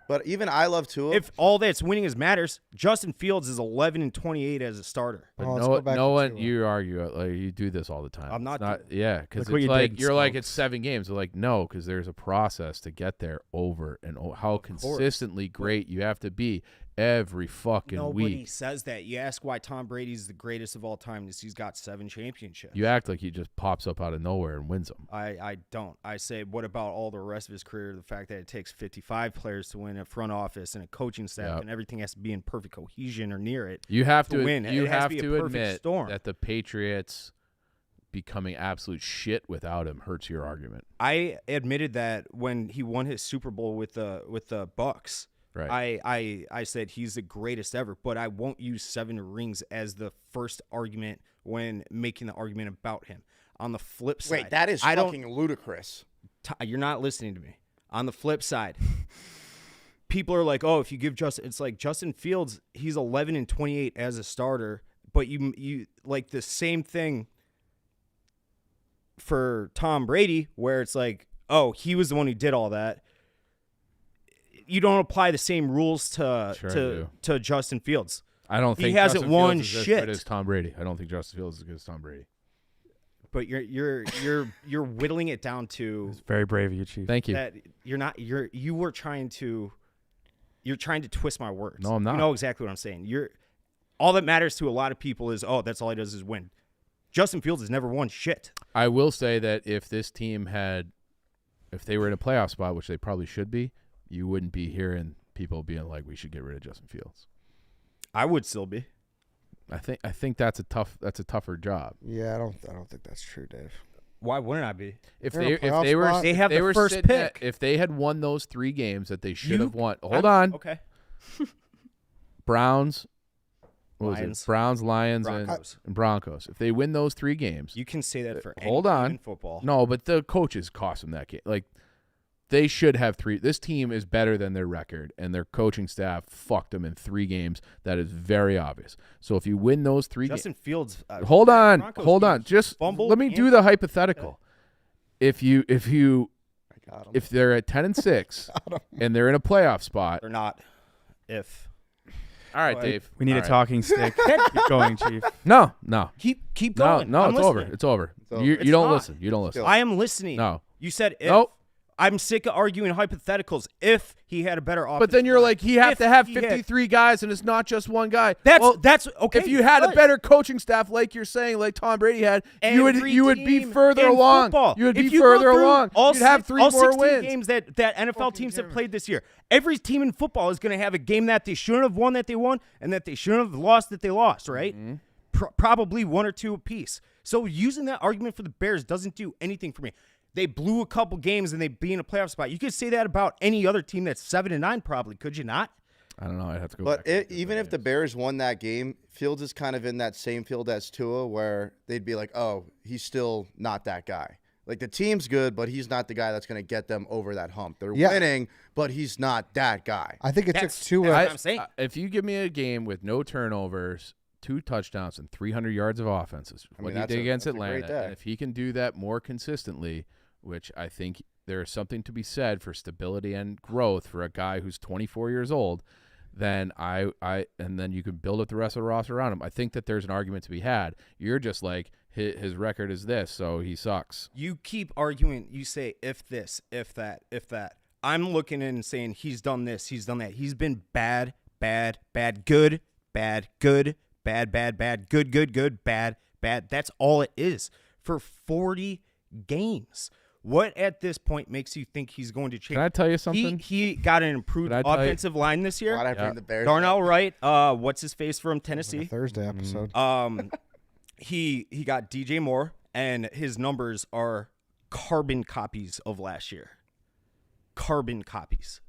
But even I love Tua. If all that's winning is matters, Justin Fields is 11-28 as a starter. But Oh, let's go back no to one. Tua. You argue like you do this all the time. I'm It's not Yeah, because Look what it's you like did, you're like Smokes. it's 7 games. They're like no, because there's a process to get there over and over. How consistently great you have to be every fucking Nobody week. says that. You ask why Tom Brady's the greatest of all time is he's got 7 championships. You act like he just pops up out of nowhere and wins them. I don't. I say, what about all the rest of his career? The fact that it takes 55 players to win a front office and a coaching staff, Yep. and everything has to be in perfect cohesion or near it. You have to to win. You It has to have be a to perfect admit storm. that the Patriots becoming absolute shit without him hurts your argument. I admitted that when he won his Super Bowl with the Bucks. Right. I said he's the greatest ever, but I won't use 7 rings as the first argument when making the argument about him. On the flip side, wait, that is I fucking ludicrous. You're not listening to me. On the flip side, people are like, "Oh, if you give Justin," it's like Justin Fields, he's 11-28 as a starter, but you like the same thing for Tom Brady, where it's like, "Oh, he was the one who did all that." You don't apply the same rules to Justin Fields. I don't think he hasn't Justin won Fields is as shit. good as Tom Brady. I don't think Justin Fields is as good as Tom Brady. But you're whittling it down to It's very brave of you, Chief. Thank you. that you're trying to twist my words. No, I'm not. You know exactly what I'm saying. All that matters to a lot of people is, oh, that's all he does is win. Justin Fields has never won shit. I will say that if this team if they were in a playoff spot, which they probably should be, you wouldn't be hearing people being like, "We should get rid of Justin Fields." I would still be. I think that's a tougher job. Yeah, I don't think that's true, Dave. Why wouldn't I be? If They're in a they playoff were spot. They have they the were first sitting at- pick. if they had won those 3 games that they should You- have won. Hold on, Okay. Browns. What was Lions. it? Browns, Lions, Broncos. and Broncos. If they win those 3 games, You can say that for any hold team on. in football. No, but the coaches cost them that game. Like they should have 3. This team is better than their record, and their coaching staff fucked them in 3 games. That is very obvious. So if you win those 3 games, Justin Fields. hold on, Broncos hold on. games Just fumbled let me and- do the hypothetical. If got him. if they're at 10-6 and they're in a playoff spot, They're not. If all right, Well, Dave. We need all a right. talking stick. Keep going, Chief. No, keep no, going. no. I'm It's over. listening. It's over. over. You It's don't not. listen. You don't listen. I am listening. No. You said if. Nope. I'm sick of arguing hypotheticals. If he had a better offense, But then you're like, he have to have 53 guys, and it's not just one guy. That's okay. If you had a fine. better coaching staff, like you're saying, like Tom Brady had, you would Every be team further in along. football. You would If be you go further through along. all You'd have six- 3 all more 16 wins. games that NFL teams have played this year. Every team in football is going to have a game that they shouldn't have won that they won, and that they shouldn't have lost that they lost. Right? Mm-hmm. Probably 1 or 2 apiece. So using that argument for the Bears doesn't do anything for me. They blew a couple games and they be in a playoff spot. You could say that about any other team that's 7-9, probably. Could you not? I don't know. I'd have to go But back. even if the Bears won that game, Fields is kind of in that same field as Tua, where they'd be like, "Oh, he's still not that guy." Like the team's good, but he's not the guy that's going to get them over that hump. They're Yeah. winning, but he's not that guy. I think it took That's Tua. what I'm saying. If you give me a game with no turnovers, 2 touchdowns, and 300 yards of offenses, I what mean, he that's did a- against that's a great Atlanta, day. and if he can do that more consistently, which I think there is something to be said for stability and growth for a guy who's 24 years old, then and then you can build up the rest of the roster around him. I think that there's an argument to be had. You're just like his record is this, so he sucks. You keep arguing. You say if this, if that, if that. I'm looking in and saying he's done this, he's done that. He's been bad, bad, bad, good, bad, good, bad, bad, bad, good, good, good, bad, bad. That's all it is for 40 games. What at this point makes you think he's going to change? Can I tell you something? He got an improved offensive line this year. Why'd I bring the Bears? Darnell Wright, what's his face from Tennessee? Thursday episode. He got DJ Moore, and his numbers are carbon copies of last year. Carbon copies.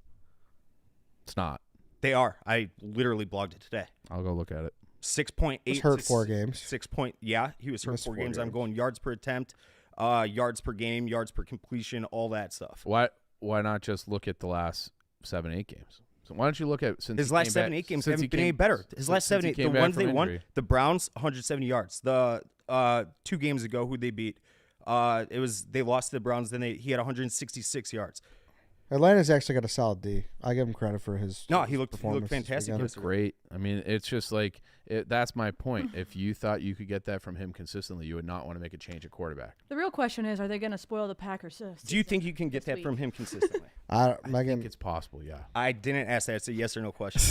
It's not. They are. I literally blogged it today. I'll go look at it. 6.8. He was hurt 4 games. 6 point. Yeah, he was hurt Missed 4 4 games. I'm games. going yards per attempt, yards per game, yards per completion, all that stuff. Why not just look at the last 7-8 games? So why don't you look at since His he last came 7-8 back- games since haven't he been came- any better. His last since he 7-8, came the back ones from they won, injury. the Browns 170 yards. The 2 games ago, who they beat, they lost to the Browns. Then he had 166 yards. Atlanta's actually got a solid D. I give him credit for his. No, he looked performance this fantastic. weekend. It's great. I mean, it's just like that's my point. If you thought you could get that from him consistently, you would not want to make a change at quarterback. The real question is, are they going to spoil the Packers? Do you think you can get this that from week? him consistently? I Megan, think it's possible. Yeah. I didn't ask that. It's a yes or no question.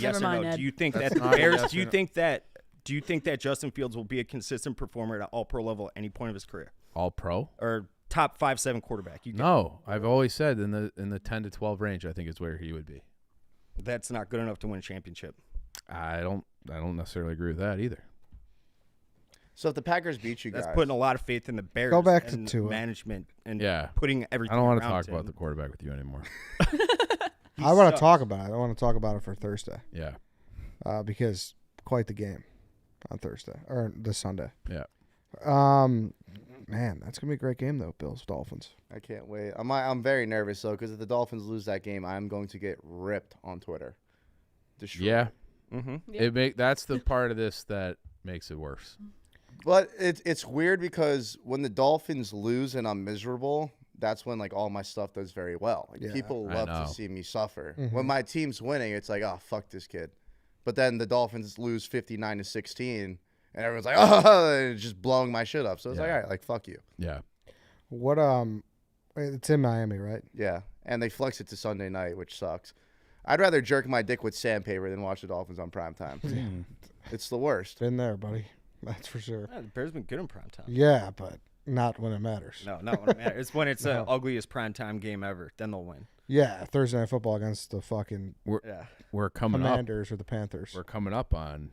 Yes Never or mind, no. Ed. Do you think That's that the not a Bears? yes Do you or no. think that? Do you think that Justin Fields will be a consistent performer at all pro level at any point of his career, All pro? or top 5-7 quarterback? You No, I've always said in the 10 to 12 range, I think is where he would be. that's not good enough to win a championship. I don't necessarily agree with that either. So if the Packers beat you That's guys, putting a lot of faith in the Bears. Go back to and Tua. management and Yeah. putting everything. I don't want to around talk him. about the quarterback with you anymore. I want to sucks. talk about it. I want to talk about it for Thursday Yeah. because quite the game on Thursday or this Sunday. Yeah. Man, that's gonna be a great game though. Bills Dolphins. I can't wait. I'm very nervous though because if the Dolphins lose that game, I'm going to get ripped on Twitter. Destroyed. Yeah. Mm-hmm. That's the part of this that makes it worse. But it's weird because when the Dolphins lose and I'm miserable, that's when like all my stuff does very well. Like, Yeah, people I love know. to see me suffer. Mhm. When my team's winning, it's like, oh fuck this kid. But then the Dolphins lose 59-16, and everyone's like, oh, and it's just blowing my shit up. So it's like, Yeah. all right, like fuck you. Yeah. What it's in Miami, right? Yeah, and they flex it to Sunday night, which sucks. I'd rather jerk my dick with sandpaper than watch the Dolphins on primetime. It's the worst. Been there, buddy. That's for sure. The Bears been good in prime time. Yeah, but not when it matters. No, not when it matters. It's when it's No. the ugliest primetime game ever. Then they'll win. Yeah, Thursday Night Football against the fucking Yeah. We're coming up. Commanders or the Panthers. We're coming up on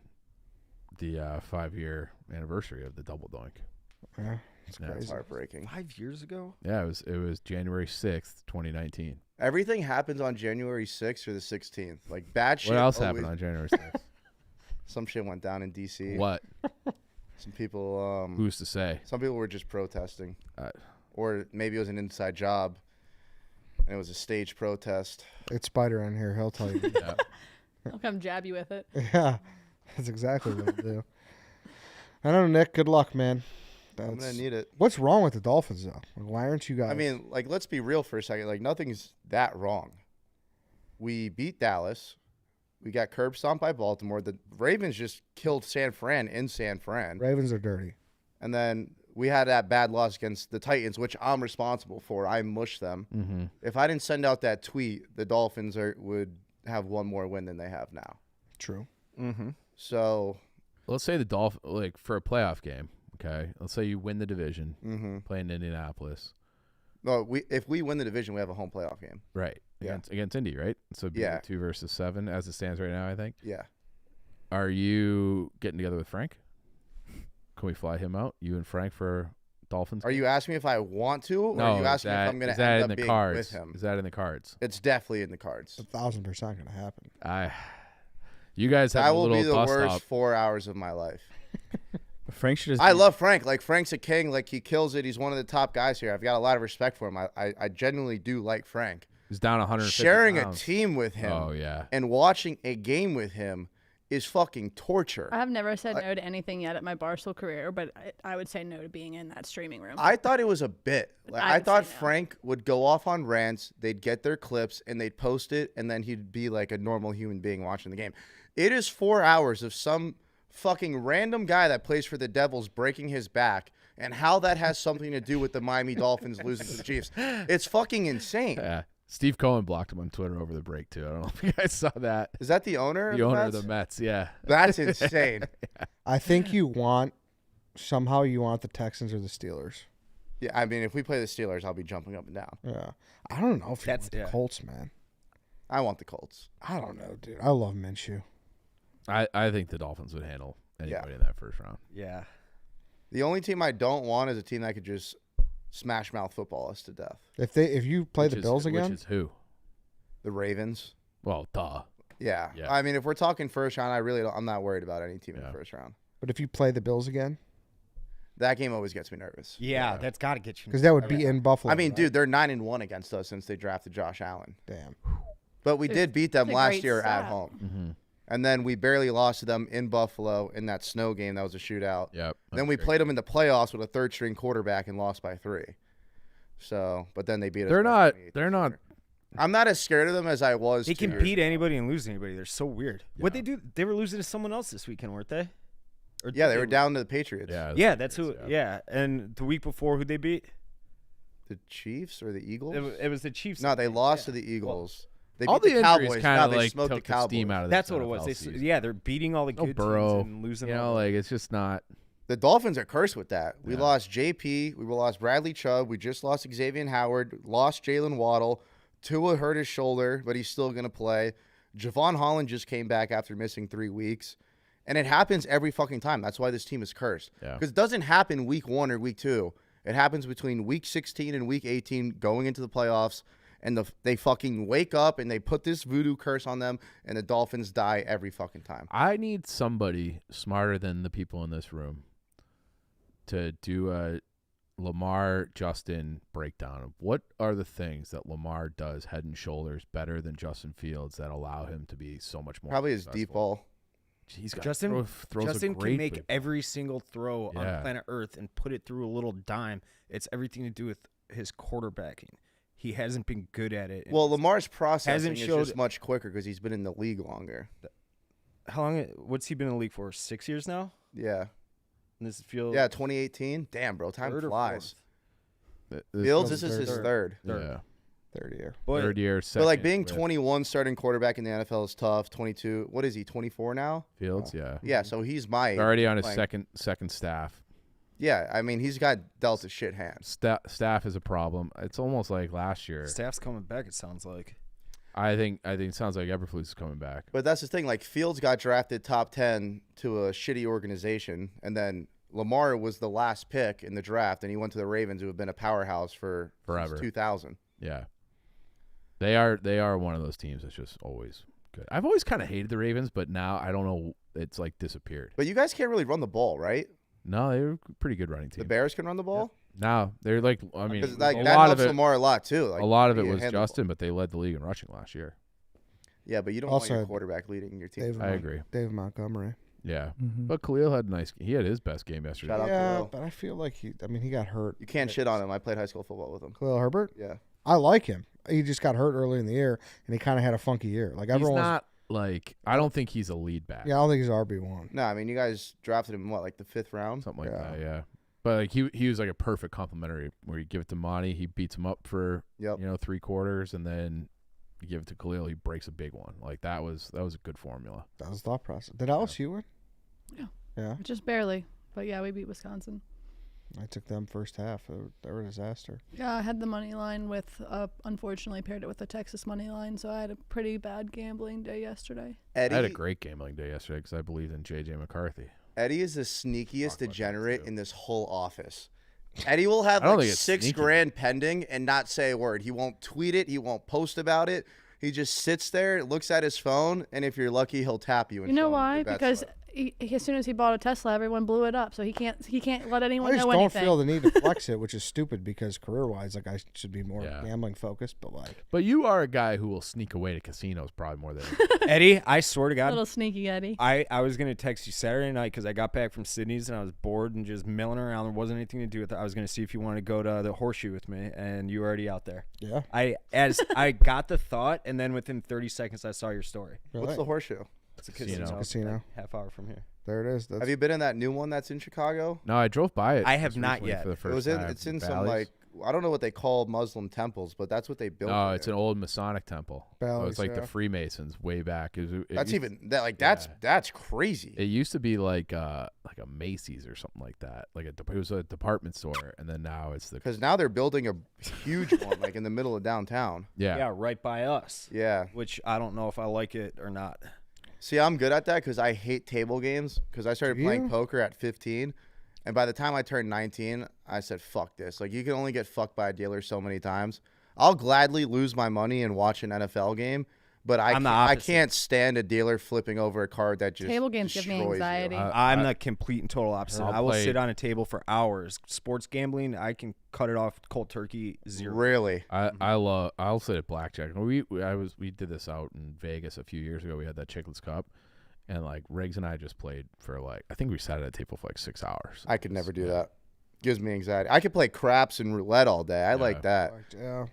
the 5-year anniversary of the double doink. Yeah, it's Yeah, It's crazy. heartbreaking. 5 years ago. Yeah, it was January 6th, 2019. Everything happens on January 6th or the 16th. Like bad shit. What else always- happened on January 6th? Some shit went down in D.C. What? Some people. Who's to say? Some people were just protesting, Uh, or maybe it was an inside job, and it was a staged protest. It's Spider in here. He'll tell you. Yeah. I'll come jab you with it. Yeah, that's exactly what I'll do. I don't know, Nick. Good luck, man. I'm gonna need it. What's wrong with the Dolphins, though? Like, why aren't you guys? I mean, like, let's be real for a second. Like, nothing's that wrong. We beat Dallas. We got curb stomped by Baltimore. The Ravens just killed San Fran in San Fran. Ravens are dirty. And then we had that bad loss against the Titans, which I'm responsible for. I mushed them. Mm-hmm. If I didn't send out that tweet, the Dolphins would have one more win than they have now. True. Mm-hmm. So, Let's say the Dolphins, like for a playoff game, okay? Let's say you win the division, mm-hmm. play in Indianapolis. No, if we win the division, we have a home playoff game. Right. Yeah. Against Indy, right? So it'd be Yeah. 2 versus 7 as it stands right now, I think. Yeah. Are you getting together with Frank? Can we fly him out? You and Frank for Dolphins? Are you asking me if I want to, or No, are you asking if I'm going is to that end in up the being cards? with him? Is that in the cards? It's definitely in the cards. 1,000% gonna happen. You guys have That a will little be the bust worst up. 4 hours of my life. Frank should just. I love Frank. Like, Frank's a king. Like, he kills it. He's one of the top guys here. I've got a lot of respect for him. I genuinely do like Frank. He's down 150 Sharing pounds. a team with him Oh, yeah. and watching a game with him is fucking torture. I have never said no to anything yet at my Barstool career, but I would say no to being in that streaming room. I thought it was a bit. Like, I I would thought say no. Frank would go off on rants. They'd get their clips and they'd post it, and then he'd be like a normal human being watching the game. It is 4 hours of some fucking random guy that plays for the Devils breaking his back, and how that has something to do with the Miami Dolphins losing to the Chiefs. It's fucking insane. Yeah. Steve Cohen blocked him on Twitter over the break, too. I don't know if you guys saw that. Is that the owner? The owner Mets? of the Mets, yeah. That's insane. I think you want the Texans or the Steelers. Yeah, I mean, if we play the Steelers, I'll be jumping up and down. Yeah. I don't know if you want the yeah. Colts, man. I want the Colts. I don't know, dude. I love Minshew. I think the Dolphins would handle anybody Yeah. in that first round. Yeah. The only team I don't want is a team that could just smash mouth football us to death. If you play the Bills again, Which is who? The Ravens. Well, duh. Yeah. Yeah. I mean, if we're talking first round, I'm not worried about any team in the first round. but if you play the Bills again, That game always gets me nervous. Yeah, that's got to get you. because that would be in Buffalo. I mean, right? dude, they're 9-1 against us since they drafted Josh Allen. Damn. But we did beat them it's a last great year at stat. home. Mm-hmm. And then we barely lost to them in Buffalo in that snow game. That was a shootout. Yep. Then we played them in the playoffs with a third-string quarterback and lost by 3. So, but then they beat us. They're by not. 28. They're not. I'm not as scared of them as I was. They 2 can years beat ago. anybody and lose anybody. They're so weird. What they do? They were losing to someone else this weekend, weren't they? Or Yeah, did they were down to the Patriots. Yeah. Yeah, that's who. Yeah, and the week before, who they beat? The Chiefs or the Eagles? It was the Chiefs. No, they lost to the Eagles. They All beat the the injuries Cowboys. kind No, of they like smoked took the the Cowboys. steam out of That's this what it was. NFL They, season. yeah, they're beating all the No good Burrow. teams and losing. You know, all the- like it's just not. The Dolphins are cursed with that. We Yeah. lost JP. We lost Bradley Chubb. We just lost Xavier Howard. Lost Jalen Waddle. Tua hurt his shoulder, but he's still going to play. Javon Holland just came back after missing 3 weeks. And it happens every fucking time. That's why this team is cursed. Yeah. Because it doesn't happen week 1 or week 2. It happens between week 16 and week 18 going into the playoffs. And they fucking wake up and they put this voodoo curse on them, and the Dolphins die every fucking time. I need somebody smarter than the people in this room to do a Lamar Justin breakdown of what are the things that Lamar does head and shoulders better than Justin Fields that allow him to be so much more Probably his successful. deep ball. He's got Justin throws a Justin great can make big- every single throw Yeah. on planet Earth and put it through a little dime. It's everything to do with his quarterbacking. He hasn't been good at it. Well, Lamar's processing Hasn't is showed- just much quicker because he's been in the league longer. How long? What's he been in the league for? 6 years now. Yeah. And this feels Yeah, 2018. Damn, bro, time third or flies. fourth? Fields, was this is his third. third. Yeah. 3rd year. But Third year, But second. like being with 21 starting quarterback in the NFL is tough. 22. What is he? 24 now? Fields, yeah. Yeah, so he's my age. Already on his playing- second staff. Yeah, I mean he's got dealt a shit hand. Staff is a problem. It's almost like last year. staff's coming back. It sounds like. I think it sounds like Eberflus is coming back. But that's the thing. Like Fields got drafted top 10 to a shitty organization, and then Lamar was the last pick in the draft, and he went to the Ravens, who have been a powerhouse for Forever. since 2000. Yeah. They are one of those teams that's just always good. I've always kind of hated the Ravens, but now I don't know. It's like disappeared. But you guys can't really run the ball, right? No, they're a pretty good running team. The Bears can run the ball. No, they're like, I mean, Because like a that lot helps of it. Lamar a lot too. Like, A lot of it he was handled the ball. Justin, but they led the league in rushing last year. Yeah, but you don't Also want your had quarterback leading your team. David I agree. David Montgomery. Yeah, but Khalil had a nice. He had his best game yesterday. Shout out Yeah, Khalil. but I feel like he got hurt. You can't shit on him. I played high school football with him. Khalil Herbert. Yeah. I like him. He just got hurt early in the year, and he kind of had a funky year. Like He's everyone was, not like. I don't think he's a lead back. yeah, I don't think he's RB1. No, I mean you guys drafted him like the 5th round. Something like Yeah. that. Yeah. But like he was like a perfect complimentary where you give it to Monty, he beats him up for Yep. 3 quarters, and then you give it to Khalil, he breaks a big one. Like that was a good formula. That was the thought process. Did LSU win? Yeah. Yeah. Just barely. But yeah, we beat Wisconsin. I took them first half. They were a disaster. Yeah, I had the money line with, unfortunately paired it with the Texas money line, so I had a pretty bad gambling day yesterday. Eddie, I had a great gambling day yesterday because I believed in J.J. McCarthy. Eddie is the sneakiest Talk about that, degenerate too. in this whole office. Eddie will have I don't like think it's $6 sneaky. grand pending and not say a word. He won't tweet it. He won't post about it. He just sits there, looks at his phone, and if you're lucky, he'll tap you. And You know show him why? your bet Because slip. as soon as he bought a Tesla, everyone blew it up. So he can't let anyone I just know don't anything. feel the need to flex it, which is stupid because career-wise, like I should be more Yeah. gambling focused. But like, But you are a guy who will sneak away to casinos probably more than Eddie, I swear to God, Little sneaky Eddie. I was going to text you Saturday night because I got back from Sydney's and I was bored and just milling around. There wasn't anything to do with it. I was going to see if you wanted to go to the Horseshoe with me, and you were already out there. yeah, As I got the thought, and then within 30 seconds, I saw your story. really. What's the Horseshoe? It's a Casino. Casino. like half hour from here. There it is. That's, Have you been in that new one that's in Chicago? No, I drove by it. I have just not recently yet. For the first It was in. time. It's in Bally's? some like I don't know what they call Muslim temples, but that's what they built. No, in it's it. an old Masonic temple. So Bally's, it's like yeah. the Freemasons way back. That's even that like that's crazy. It used to be like a Macy's or something like that. It was a department store, and then now it's the Because now they're building a huge one like in the middle of downtown. Yeah, right by us. Yeah. Which I don't know if I like it or not. See, I'm good at that because I hate table games. Because I started Do playing you? poker at 15, and by the time I turned 19, I said, "Fuck this!" Like you can only get fucked by a dealer so many times. I'll gladly lose my money and watch an NFL game, but I'm the I opposite. can't stand a dealer flipping over a card that just Table games give me destroys you. anxiety. I'm the complete and total opposite. I'll I will play- sit on a table for hours. Sports gambling, I can cut it off cold turkey, zero. Really? I'll sit at blackjack. We did this out in Vegas a few years ago. We had that Chicklets Cup, and like Riggs and I just played for I think we sat at a table for like 6 hours. I could never do that. Gives me anxiety. I could play craps and roulette all day. I like that. like, yeah.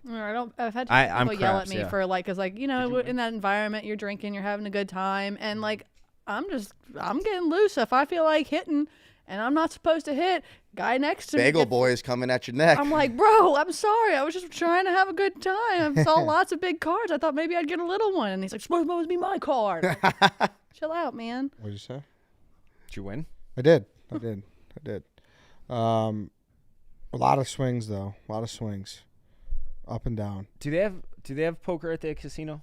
I've had I'm people yell at craps, me yeah. for because in that environment you're drinking, you're having a good time, and I'm getting loose. If I feel like hitting and I'm not supposed to hit, guy next to Bagel me. boy is coming at your neck. I'm like, bro, I'm sorry. I was just trying to have a good time. I saw lots of big cards. I thought maybe I'd get a little one. And he's like, supposed to be my card. Chill out, man. What did you say? Did you win? I did. A lot of swings though. A lot of swings, up and down. Do they have poker at the casino?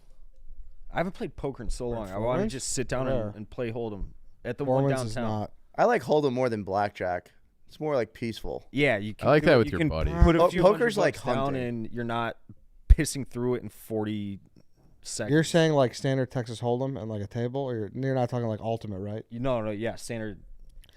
I haven't played poker in so long. I want to Foreman's? just sit down Where? and play Hold'em at the one Performance is downtown. not. I like Hold'em more than blackjack. It's more like peaceful. Yeah, you can. I like do that it. with You your can buddy. Put a Po- few poker's $100 like down, hunting. and you're not pissing through it in 40 seconds. You're saying like standard Texas Hold'em and like a table, or you're not talking like ultimate, right? No, yeah, standard.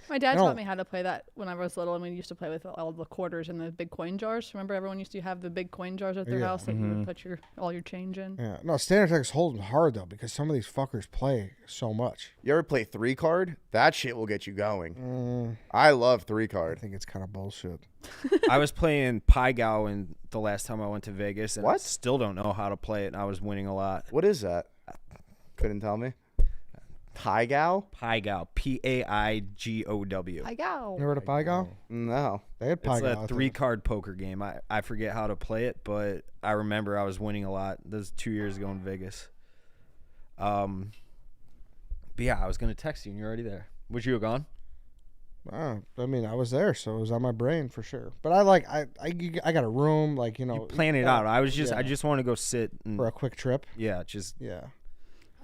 My dad No. taught me how to play that when I was little, and we used to play with all the quarters and the big coin jars. Remember, everyone used to have the big coin jars at their Yeah. house that you would put all your change in. Yeah. No, standard Texas Hold'em's hard though because some of these fuckers play so much. You ever play 3-card? That shit will get you going. Mm, I love I 3-card. think it's kind of bullshit. I was playing Pai Gow and the last time I went to Vegas, and I What? still don't know how to play it, and I was winning a lot. What is that? Couldn't tell me. Taigow? Pai Gow, Paigow. I go. You ever heard of Pygo? No. They had It's Pygo. a 3-card poker game. I forget how to play it, but I remember I was winning a lot. This was 2 years ago in Vegas. But yeah, I was gonna text you, and you're already there. Was you gone? I mean, I was there, so it was on my brain for sure. But I got a room, like You plan it out. I just want to go sit and for a quick trip. yeah, just Yeah.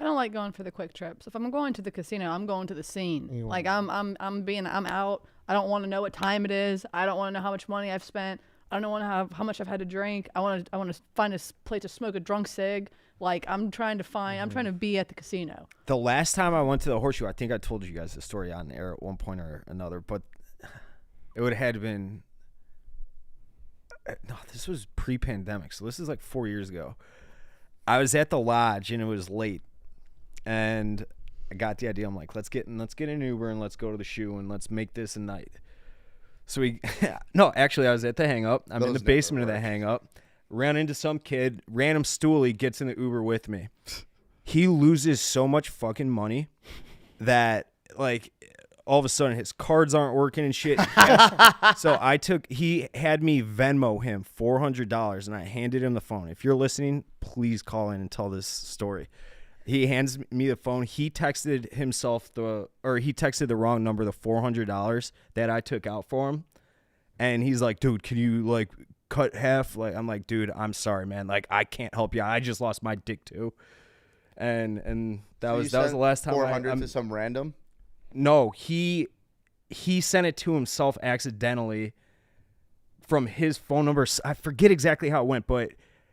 I don't like going for the quick trips. If I'm going to the casino, I'm going to the scene. You Like I'm out. I don't want to know what time it is. I don't want to know how much money I've spent. I don't want to have how much I've had to drink. I want to find a place to smoke a drunk cig. Like I'm trying to be at the casino. the last time I went to the Horseshoe, I think I told you guys the story on air at one point or another, but it would have been no, this was pre-pandemic, so this is like 4 years ago. I was at the lodge and it was late, and I got the idea. I'm like, let's get an Uber and let's go to the shoe and let's make this a night. So no, actually, I was at the hang up. I'm in Those the never basement of the work. hang up. Ran into some kid, random stoolie gets in the Uber with me. He loses so much fucking money that like all of a sudden his cards aren't working and shit. So he had me Venmo him $400 and I handed him the phone. If you're listening, please call in and tell this story. He hands me the phone. He texted the wrong number, the $400 that I took out for him. And he's like, dude, can you like cut half? Like, I'm like, dude, I'm sorry, man. Like, I can't help you. I just lost my dick too. And that was the last time 400 to some random. No, he sent it to himself accidentally from his phone number. I forget exactly how it went, but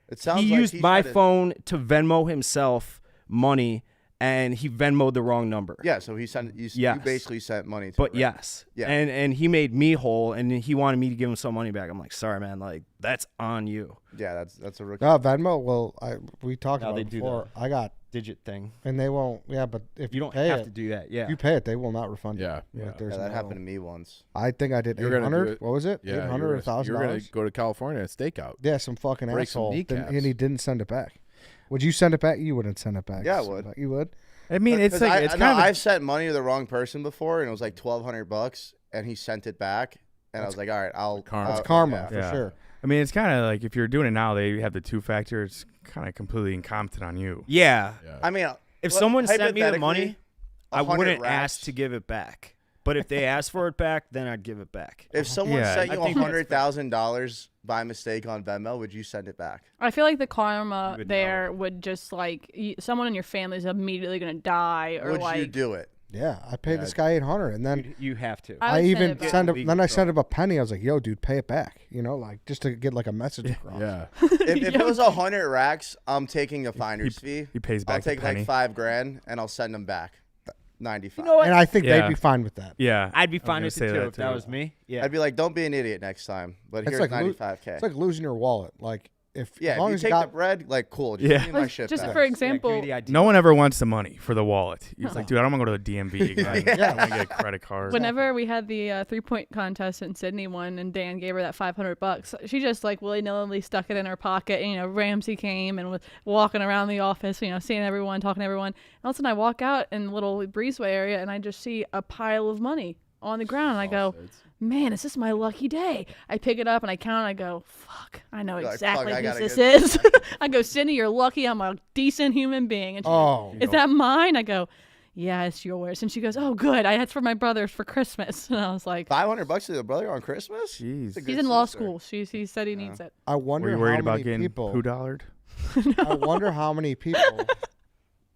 It sounds he like used my phone to Venmo himself money, and he Venmo'd the wrong number. Yeah, so he sent you. Yes. You basically sent money to. But him. yes, Yeah. and he made me whole, and he wanted me to give him some money back. I'm like, sorry, man, like that's on you. Yeah, that's a rookie. No, Venmo. Well, we talked Now about they it do before. I got, Digit thing. and they won't. Yeah, but if You don't pay have it, to do that. Yeah. if you pay it, they will not refund Yeah. you. Yeah. Like, there's Yeah, that no- happened to me once. I think I did You're gonna do 800. it- What was it? Yeah, 800 or you're gonna $1,000. go to California and stakeout. Yeah, some fucking Break some asshole. kneecaps. And he didn't send it back. Would you send it back? You wouldn't send it back. Yeah, I would. You would? I mean, it's like it's kind of I've sent money to the wrong person before, and it was like $1,200, and he sent it back, and I was like, all right, I'll. karma. That's karma yeah. for Yeah. sure. I mean, it's kind of like if you're doing it now, they have the 2 factors. Kind of completely incompetent on you. Yeah. Yeah. I mean, If well, someone sent me the hypothetically, money, I 100 wouldn't racks. ask to give it back. But if they asked for it back, then I'd give it back. If someone Yeah, sent I you think that's fair. $100,000 by mistake on Venmo, would you send it back? I feel like the karma would there would just like someone in your family is immediately gonna die, or Would like you do it? Yeah, I paid this guy 800, and then You have to. I I would send even it back. sent him. Legal Then I trouble. sent him a penny. I was like, "Yo, dude, pay it back." You know, like just to get like a message across. Yeah. If it was 100 racks, I'm taking a finder's fee. He pays back I'll take the penny. like $5,000 and I'll send them back 95. You know what? And I think Yeah. they'd be fine with that. Yeah, I'd be I was fine gonna with say it too that if that was me. Yeah. I'd be like, don't be an idiot next time. But It's here's like 95K. It's like losing your wallet. Like if yeah, as long if you as take you got the bread, like cool. Just Yeah. give me my Like, shit just back. for example, No one ever wants the money for the wallet. He's like, dude, I don't want to go to the DMV again. Yeah. I want to get a credit card. whenever we had the 3-point contest in Sydney one, and Dan gave her that $500, she just like willy nilly stuck it in her pocket. And, you know, Ramsey came and was walking around the office, you know, seeing everyone, talking to everyone. And all of a sudden, I walk out in the little breezeway area, and I just see a pile of money on the ground, and I go, man, is this my lucky day? I pick it up and I count. And I go, fuck, I know You're like, exactly fuck, I whose gotta this get- is. I go, Sydney, you're lucky. I'm a decent human being. And she Oh, goes, is that mine? I go, yeah, it's yours. And she goes, oh, good. That's for my brother for Christmas. And I was like, $500 to the brother on Christmas? Jeez. That's a he's good in law sister. school. He said he needs it. I wonder Were you how worried many about getting people. $2? I wonder how many people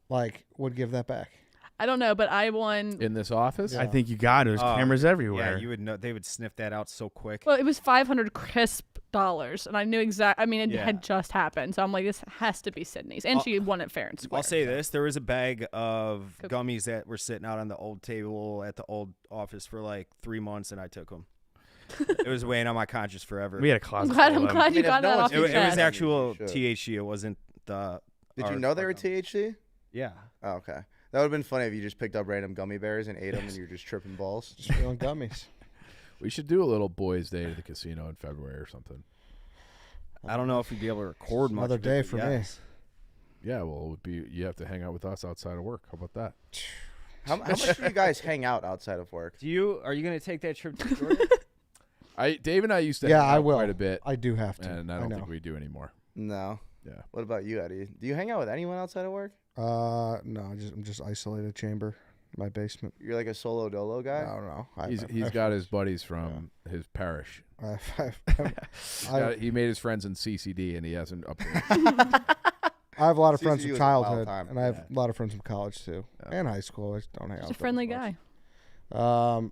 like would give that back. I don't know, but I won. In this office? I think you got it. There's cameras everywhere. Yeah, you would know. They would sniff that out so quick. Well, it was $500 crisp dollars, and I knew I mean, it Yeah. had just happened, so I'm like, this has to be Sydney's, and she won it fair and square. I'll say this: there was a bag of gummies that were sitting out on the old table at the old office for like 3 months, and I took them. It was weighing on my conscience forever. We had a I'm closet. glad, full I'm of them. glad you mean, if got no that one's off it, your it was chest. actual Should. THC. It wasn't the. Did you know they were THC? Yeah. Oh, okay. That would have been funny if you just picked up random gummy bears and ate them and you were just tripping balls. Just feeling gummies. We should do a little boys' day to the casino in February or something. I don't know if we'd be able to record much. Another of it, day but for yes. Yeah, well, it would be you have to hang out with us outside of work. How about that? How much do you guys hang out outside of work? Are you gonna take that trip to Georgia? Dave and I used to Yeah, hang I out will. quite a bit, I do have to. and I I don't know. think we do anymore. No. Yeah. What about you, Eddie? Do you hang out with anyone outside of work? No, I'm just isolated chamber, my basement. You're like a solo dolo I guy? don't know. He's got his buddies from his parish. He made his friends in CCD, and he hasn't updated. I have a lot of CCD friends was from a wild childhood, time. and I have a lot of friends from college too, and high school. I just don't hang out. He's a with them friendly as much. guy.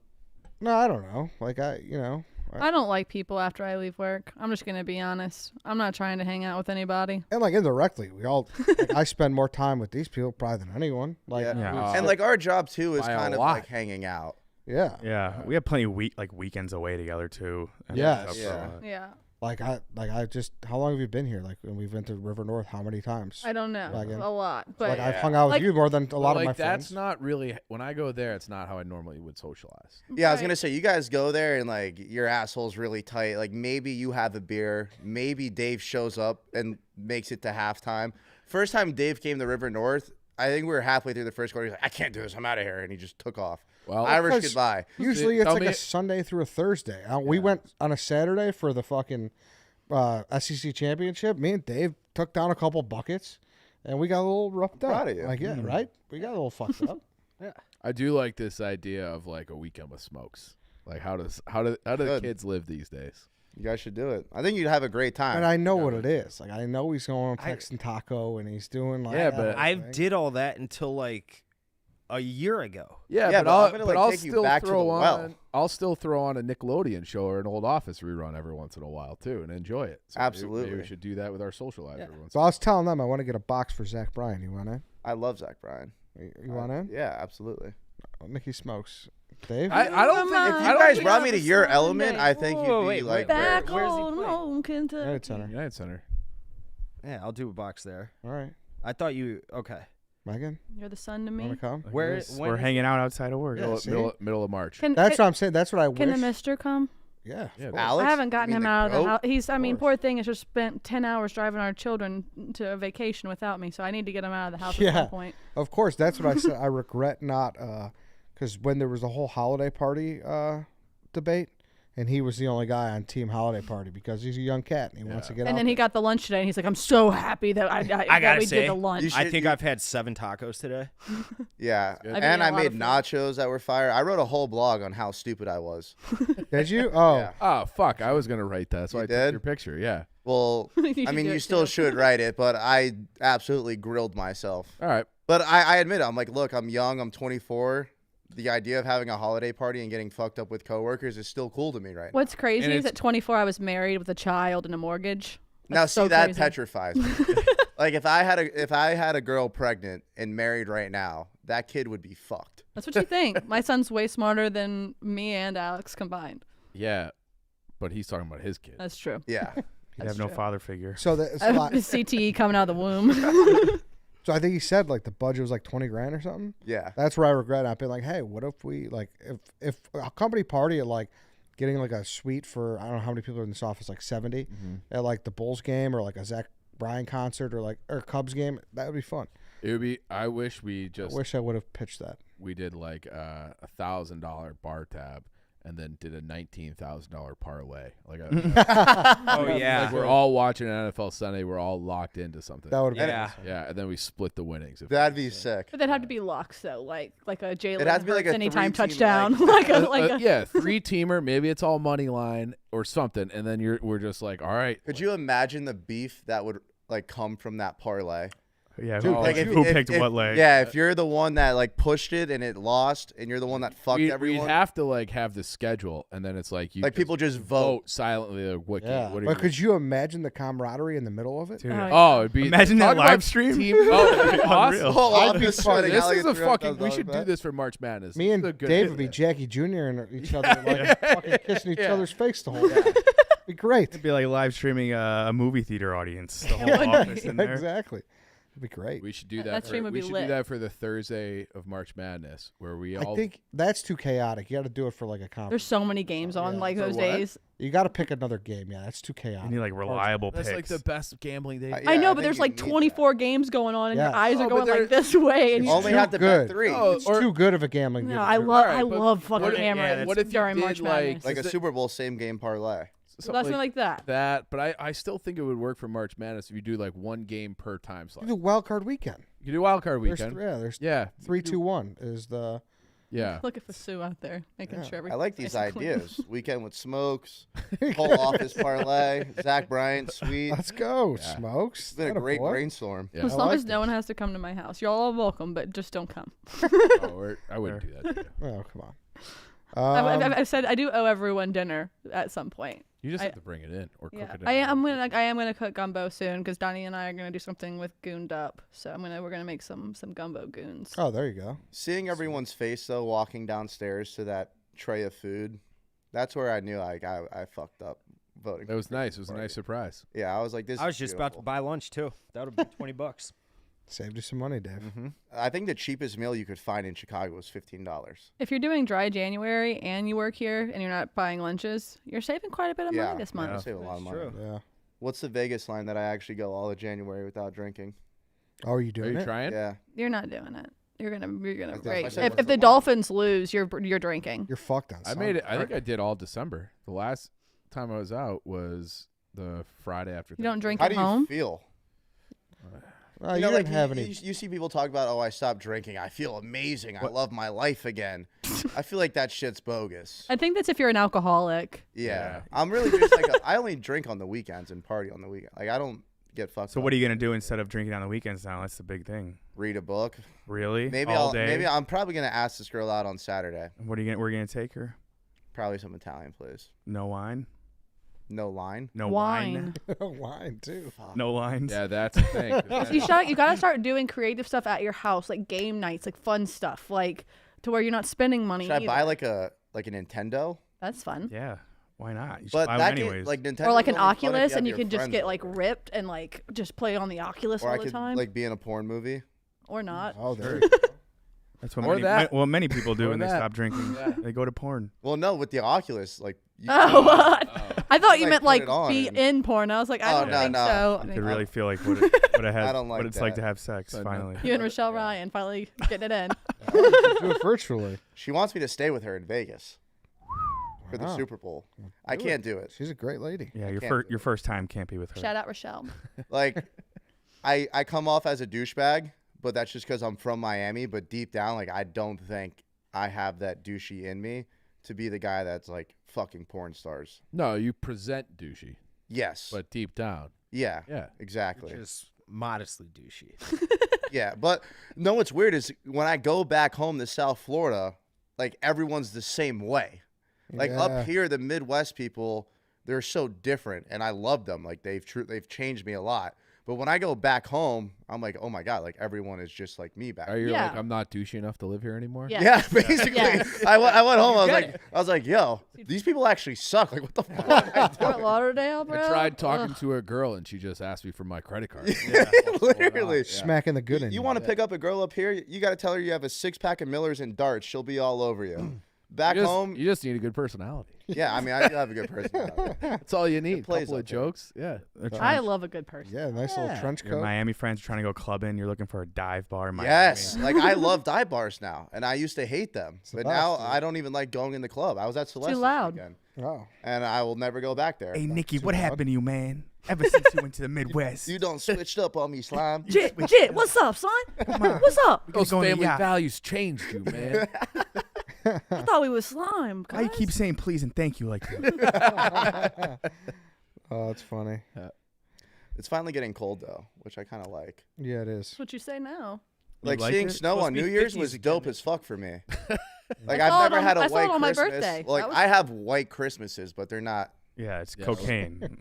No, I don't know. Like I don't like people after I leave work. I'm just gonna be honest. I'm not trying to hang out with anybody. and like indirectly, we all. Like, I spend more time with these people probably than anyone. Like, Yeah. And like our job too is By a kind of lot. like hanging out. yeah. Yeah, we have plenty of weekends away together too. and Yes. stuff, Yeah. so, Yeah. Like I just. How long have you been here? Like when we've been to River North, how many times? I don't know. Like, A lot. But Like I've hung out with Like- you more than a lot of my that's friends. not really when I go there. It's not how I normally would socialize. Yeah, I was Right. gonna say you guys go there and like your asshole's really tight. Like maybe you have a beer, maybe Dave shows up and makes it to halftime. First time Dave came to River North, I think we were halfway through the first quarter. He's like, I can't do this, I'm out of here, and he just took off. Well, Irish because- goodbye. Usually it's Tell like me- a Sunday through a Thursday. We went on a Saturday for the fucking SEC championship. Me and Dave took down a couple buckets, and we got a little roughed up. Proud of you. Like right? We got a little fucked up. I do like this idea of like a weekend with Smokes. Like how do the Good. kids live these days? You guys should do it. I think you'd have a great time. And I know what it is. Like I know he's going on texting Taco, and he's doing like Yeah, that but whole I thing. did all that until like a year ago. Yeah, but I'm gonna, like, I'll take you still back to the throw well. on. I'll still throw on a Nickelodeon show or an old Office rerun every once in a while too, and enjoy it. So maybe Absolutely. we should do that with our social lives every once. So I was telling them I want to get a box for Zach Bryan. You want it? I love Zach Bryan. You want in? Yeah, absolutely. Nicky Smokes. Dave? I don't think If you guys brought me to your element, I think Whoa, you'd wait, be like, Back Where is he home, playing? home, Kentucky. United Center. United Center. Yeah, I'll do a box there. All right. I thought you okay. Megan, You're the sun to want me. to come? Where- Yes, when we're is hanging out outside of work. Yeah, see? Middle of March. That's what I'm saying. That's what I Can wish. the mister come? Yeah. Yeah, of course. Alex? I haven't gotten You mean him the out of the goat? house. He's, I mean, course. poor thing has just spent 10 hours driving our children to a vacation without me, so I need to get him out of the house at Yeah. some point. Of course. That's what I said. I regret not, because when there was the whole holiday party debate, and he was the only guy on Team Holiday Party because he's a young cat and he wants to get out And then he there. got the lunch today, and he's like, I'm so happy that I that gotta we say, did the lunch. You I should- think I've had 7 tacos today. Yeah. good. I've And eaten a I lot made of food. nachos that were fire. I wrote a whole blog on how stupid I was. Did you? Oh. Yeah. Oh fuck! I was gonna write that, so You I did? took your picture. Yeah. Well, You I should mean, do you it, still too. should write it, but I absolutely grilled myself. All right. But I admit it. I'm like, look, I'm young. I'm 24. The idea of having a holiday party and getting fucked up with coworkers is still cool to me right What's crazy And is it's- at 24, I was married with a child and a mortgage. now. That's See, so that crazy. petrifies me. Like if I had a girl pregnant and married right now, that kid would be fucked. That's what you think. My son's way smarter than me and Alex combined. Yeah, but he's talking about his kid. That's true. Yeah. He'd have no father figure. So, CTE coming out of the womb. so I think he said like the budget was like 20 grand or something. Yeah. That's where I regret. I've been like, hey, what if we like if a company party at like getting like a suite for I don't know how many people are in this office, like 70 at like the Bulls game or like a Zach Bryan concert or Cubs game, that would be fun. It would be. I wish we I just wish I would have pitched that. we did like $1,000 bar tab and then did a $19,000 parlay. Like Oh yeah. like we're all watching NFL Sunday. We're all locked into something. That would have been Yeah. Yeah, and then we split the winnings. That'd be sick. But they'd have to be locks though, like a Jalen It'd have to be like Hurts a anytime three-team, touchdown, like- like a Yeah, 3-teamer. Maybe it's all money line or something, and then we're just like, all right. Could you imagine the beef that would like come from that parlay? Yeah, Dude, who, like, who if- picked if- what leg? Yeah, if you're the one that like pushed it and it lost, and you're the one that fucked We'd everyone, have to like have the schedule, and then it's like you like people just vote. silently. Like, what? Yeah. What are But you? could you imagine the camaraderie in the middle of it? Dude, Oh, it'd be Imagine that talk about live stream. Team, oh, it'd be awesome. Unreal. Whole I'd be office fucking- sweating. This I'll is get a fucking. We $300 should do bet. this for March Madness. Me and This is a good Dave idea. would be Jackie Jr. and each other like fucking kissing each other's face the whole time. It'd be great. It'd be like live streaming a movie theater audience. The whole would office be. in there. Exactly. It'd be great. We should do That that. stream would we be should lit. do that for the Thursday of March Madness, where we all. I think that's too chaotic. You got to do it for like a There's conference. so many games on like For those what? days. You got to pick another game. Yeah, that's too chaotic. You need like reliable that's like picks. the best gambling day. Yeah, I know, I but think there's you like need that. 24 games going on, and Yeah. your eyes Oh, are but going they're- like this way, and It's you Only too have to good. bet 3. Oh, It's or- too good of a gambling. no, game. I All love right, I but love fucking what if- hammering what if you during did, March like- Madness. Like a Is it- Super Bowl same game parlay. Something like that. That, but I still think it would work for March Madness if you do like one game per time slot. You do wild card weekend. You do wild card There's weekend. there's Yeah, 3, 2, 1 is the. yeah. Look at Sue out there making Yeah. sure I everything's like these nice and clean. ideas. Weekend with Smokes, whole office parlay, Zach Bryan, sweet. Let's go, Yeah. Smokes. It's been a Atta great boy. brainstorm. Yeah. As I long like as no one has to come to my house, y'all are welcome, but just don't come. I wouldn't do that to you. Oh, come on. I've said I do owe everyone dinner at some point. You just I- have to bring it in or cook Yeah, it in. I am gonna cook gumbo soon because Donnie and I are gonna do something with gooned up. So we're gonna make some gumbo goons. Oh, there you go. Seeing everyone's face though, walking downstairs to that tray of food, that's where I knew like I fucked up voting. That was for nice. It was a party. nice surprise. Yeah, I was like, this. I was is just about to beautiful. buy lunch too. That would be $20. Saved you some money, Dave. Mm-hmm. I think the cheapest meal you could find in Chicago was $15. If you're doing dry January and you work here and you're not buying lunches, you're saving quite a bit of Yeah, money this month. I save a lot of money. true. Yeah. What's the Vegas line that I actually go all of January without drinking? Oh, are you Are doing you it? trying? Yeah, You're not doing it. You're gonna That's break. why I said If what's the the Dolphins lose, you're drinking. You're fucked on. I made it. I think I did all December. The last time I was out was the Friday after. You don't drink how at do you home. feel? Oh, you know, didn't like, have you, any. you see people talk about, oh, I stopped drinking. I feel amazing. I love my life again. I feel like that shit's bogus. I think that's if you're an alcoholic. Yeah. I'm really just like, I only drink on the weekends and party on the weekend. Like, I don't get fucked So up. what are you gonna do instead of drinking on the weekends now? That's the big thing. Read a book. Really? Maybe All day? maybe I'm probably gonna ask this girl out on Saturday. What are you gonna? We're gonna take her. Probably some Italian place. No wine. No line. No Wine. Wine too. No lines. Yeah, that's the thing. 'cause You gotta start doing creative stuff at your house, like game nights, like fun stuff, like to where you're not spending money. Should I buy either. like a Nintendo? That's fun. Yeah. Why not? You should But buy that one game, anyways. like Nintendo, Or like an Oculus, and you can just get like ripped and like just play on the Oculus or all I the could time, like be in a porn movie. or not. Oh, there. You go. That's what Or many, that. many people do Or when they that. stop drinking. They go to porn. Well, no, with the Oculus, like. You Oh, I thought you Like, meant put like it on be and- in porn. I was like, I Oh, don't no, think no. so. I You mean, could really feel like what it has, I don't what like it's like that. to have sex. So, no. Finally. you and Rochelle Ryan finally getting it in. Do it virtually. She wants me to stay with her in Vegas for the Wow. Super Bowl. I can't do it. She's a great lady. Yeah, can't do your first time can't be with her. Shout out Rochelle. Like, I come off as a douchebag, but that's just because I'm from Miami. But deep down, like, I don't think I have that douchey in me to be the guy that's like fucking porn stars. No, you present douchey, Yes. but deep down, Yeah. yeah. Exactly. Just modestly douchey. Yeah. But no, what's weird is when I go back home to South Florida, like everyone's the same way. Like Yeah. up here, the Midwest people, they're so different, and I love them. Like they've changed me a lot. But when I go back home, I'm like, oh my god, like everyone is just like me back. Are you Yeah. like, I'm not douchey enough to live here anymore? Yeah. Yeah, basically. Yes. I went home. I Good. was like, yo, these people actually suck. Like, what the fuck? am I doing? Fort Lauderdale, bro. I tried talking Ugh. to a girl and she just asked me for my credit card. Literally. Smacking the good in You want to pick up a girl up here? You got to tell her you have a 6-pack of Millers and darts. She'll be all over you. Back home, You just need a good personality. yeah. I mean, I do have a good personality. That's all you need. plays Couple of up there. jokes. Yeah. They're I trying, love a good person. Yeah, nice little trench your coat. Miami friends are trying to go clubbing. You're looking for a dive bar in Miami. Yes, like I love dive bars now, and I used to hate them, the but best, now dude. I don't even like going in the club. I was at Celeste loud. again, Oh, and I will never go back there. Hey, Nicky, too what loud. happened to you, man? Ever since you went to the Midwest. You don't switched up on me, slime. Jit, what's up, son? What's up? Those go on a family yacht. values changed you, man. I thought we was slime. Why you guys. keep saying please and thank you like that? oh, that's funny. It's finally getting cold though, which I kind of like. Yeah, it is. That's what you say now. Like like seeing it? snow Supposed on to be New Year's 50s was again. dope as fuck for me. Like I saw I've it never on- had a I saw white it on my Christmas. birthday. Like That was- I have white Christmases, but they're not Yeah, it's Yeah. cocaine.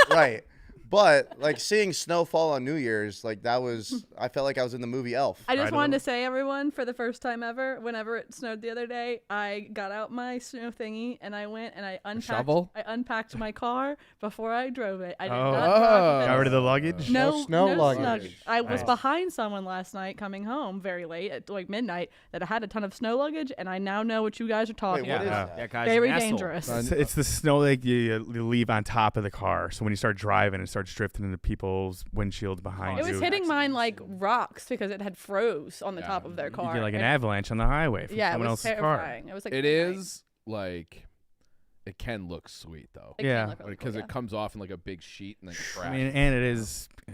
right. But like seeing snow fall on New Year's, like that was. I felt like I was in the movie Elf. I just Right, wanted a to say, everyone, for the first time ever, whenever it snowed the other day, I got out my snow thingy and I went and I shovel? unpacked my car before I drove it. I did Oh. not drive Got it. rid of the luggage? No snow no luggage. I was Nice. behind someone last night coming home very late at like midnight that I had a ton of snow luggage, and I now know what you guys are talking Wait, what about. is that? That guy's Very an asshole. dangerous. It's the snow like you leave on top of the car. So when you start driving, it starts drifting into people's windshields behind It you. was hitting mine like rocks because it had froze on the Yeah. top of their You car. get like an And- avalanche on the highway from yeah, it someone was else's car. terrifying. It was like It midnight. is like, it can look sweet though. It can Yeah. look really Because cool, it comes off in like a big sheet and then I crashes. mean, and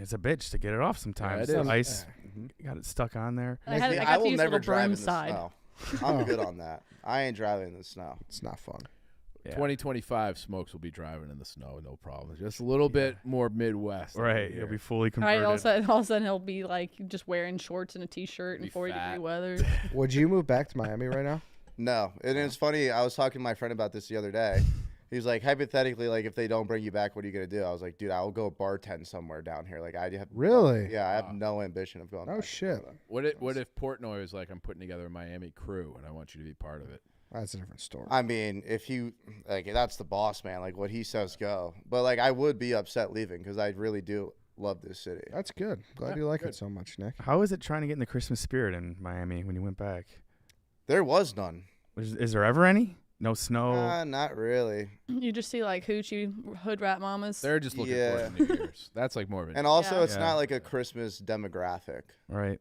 it's a bitch to get it off sometimes. it The is. ice, you got it stuck on there. I, had, See, I I got to will use a never little drive in broom the side. snow. I'm good on that. I ain't driving in the snow. It's not fun. Yeah. 2025 Smokes will be driving in the snow, no problem. Just a little bit more Midwest. Right, it'll be fully Right, converted. all of a sudden he'll be like just wearing shorts and a t-shirt in Be 40-degree fat. weather. Would you move back to Miami right now? No, and it's funny. I was talking to my friend about this the other day. He was like, hypothetically, like if they don't bring you back, what are you gonna do? I was like, dude, I will go bartend somewhere down here. Like I have Really? Yeah, I have no ambition of going. Oh back to shit. Florida. What if Portnoy was like, I'm putting together a Miami crew and I want you to be part of it? That's a different story. I mean, if he like that's the boss man. Like what he says, go. But like I would be upset leaving because I really do love this city. That's good. Glad you like it so much, Nick. How is it trying to get in the Christmas spirit in Miami when you went back? There was none. Is there ever any? No snow. Not really. You just see like hoochie hood rat mamas. They're just looking Yeah. for New Year's. That's like more of an And also, Yeah. it's Yeah. not like a Christmas demographic. Right.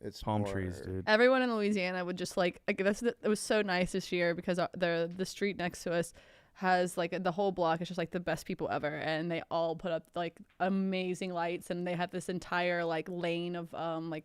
It's Palm more- trees, dude. Everyone in Louisiana would just like it was so nice this year because the street next to us has like the whole block is just like the best people ever, and they all put up like amazing lights, and they have this entire like lane of like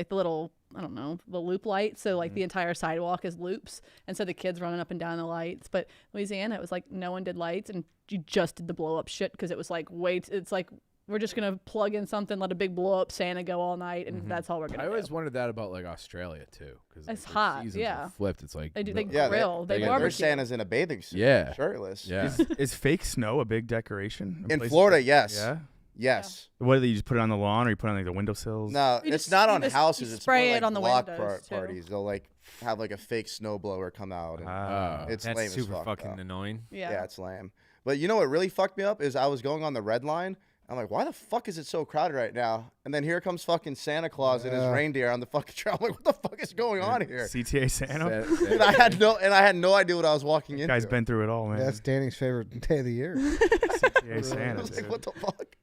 the little, I don't know, the loop lights, so like the entire sidewalk is loops, and so the kids running up and down the lights. But Louisiana, it was like no one did lights, and you just did the blow up shit because it was like it's like we're just gonna plug in something, let a big blow up Santa go all night, and Mm-hmm. that's all we're gonna I do. always wondered that about like Australia too, because It's hot, yeah. Flipped. It's like They do. They no- Yeah, grill. They they- Their barbecue. Santa's in a bathing suit. Yeah. Shirtless. yeah. Is fake snow a big decoration In places Florida, like- yes. Yeah. Yes. What do you just put it on the lawn, or you put it on like the windowsills? No, You it's just- not you on just- houses. you It's spray more it like on the block windows, too. parties. They'll like have like a fake snowblower come out. And Ah. it's That's lame super as fuck. fucking though. annoying. Yeah, it's lame. But you know what really fucked me up is I was going on the red line. I'm like, why the fuck is it so crowded right now? And then here comes fucking Santa Claus and his Yeah. reindeer on the fucking trail. I'm like, what the fuck is going on here? CTA Santa. Dude, I had no idea what I was walking into. Guy's been through it all, man. That's Danny's favorite day of the year. CTA I Santa. was like, dude. what the fuck?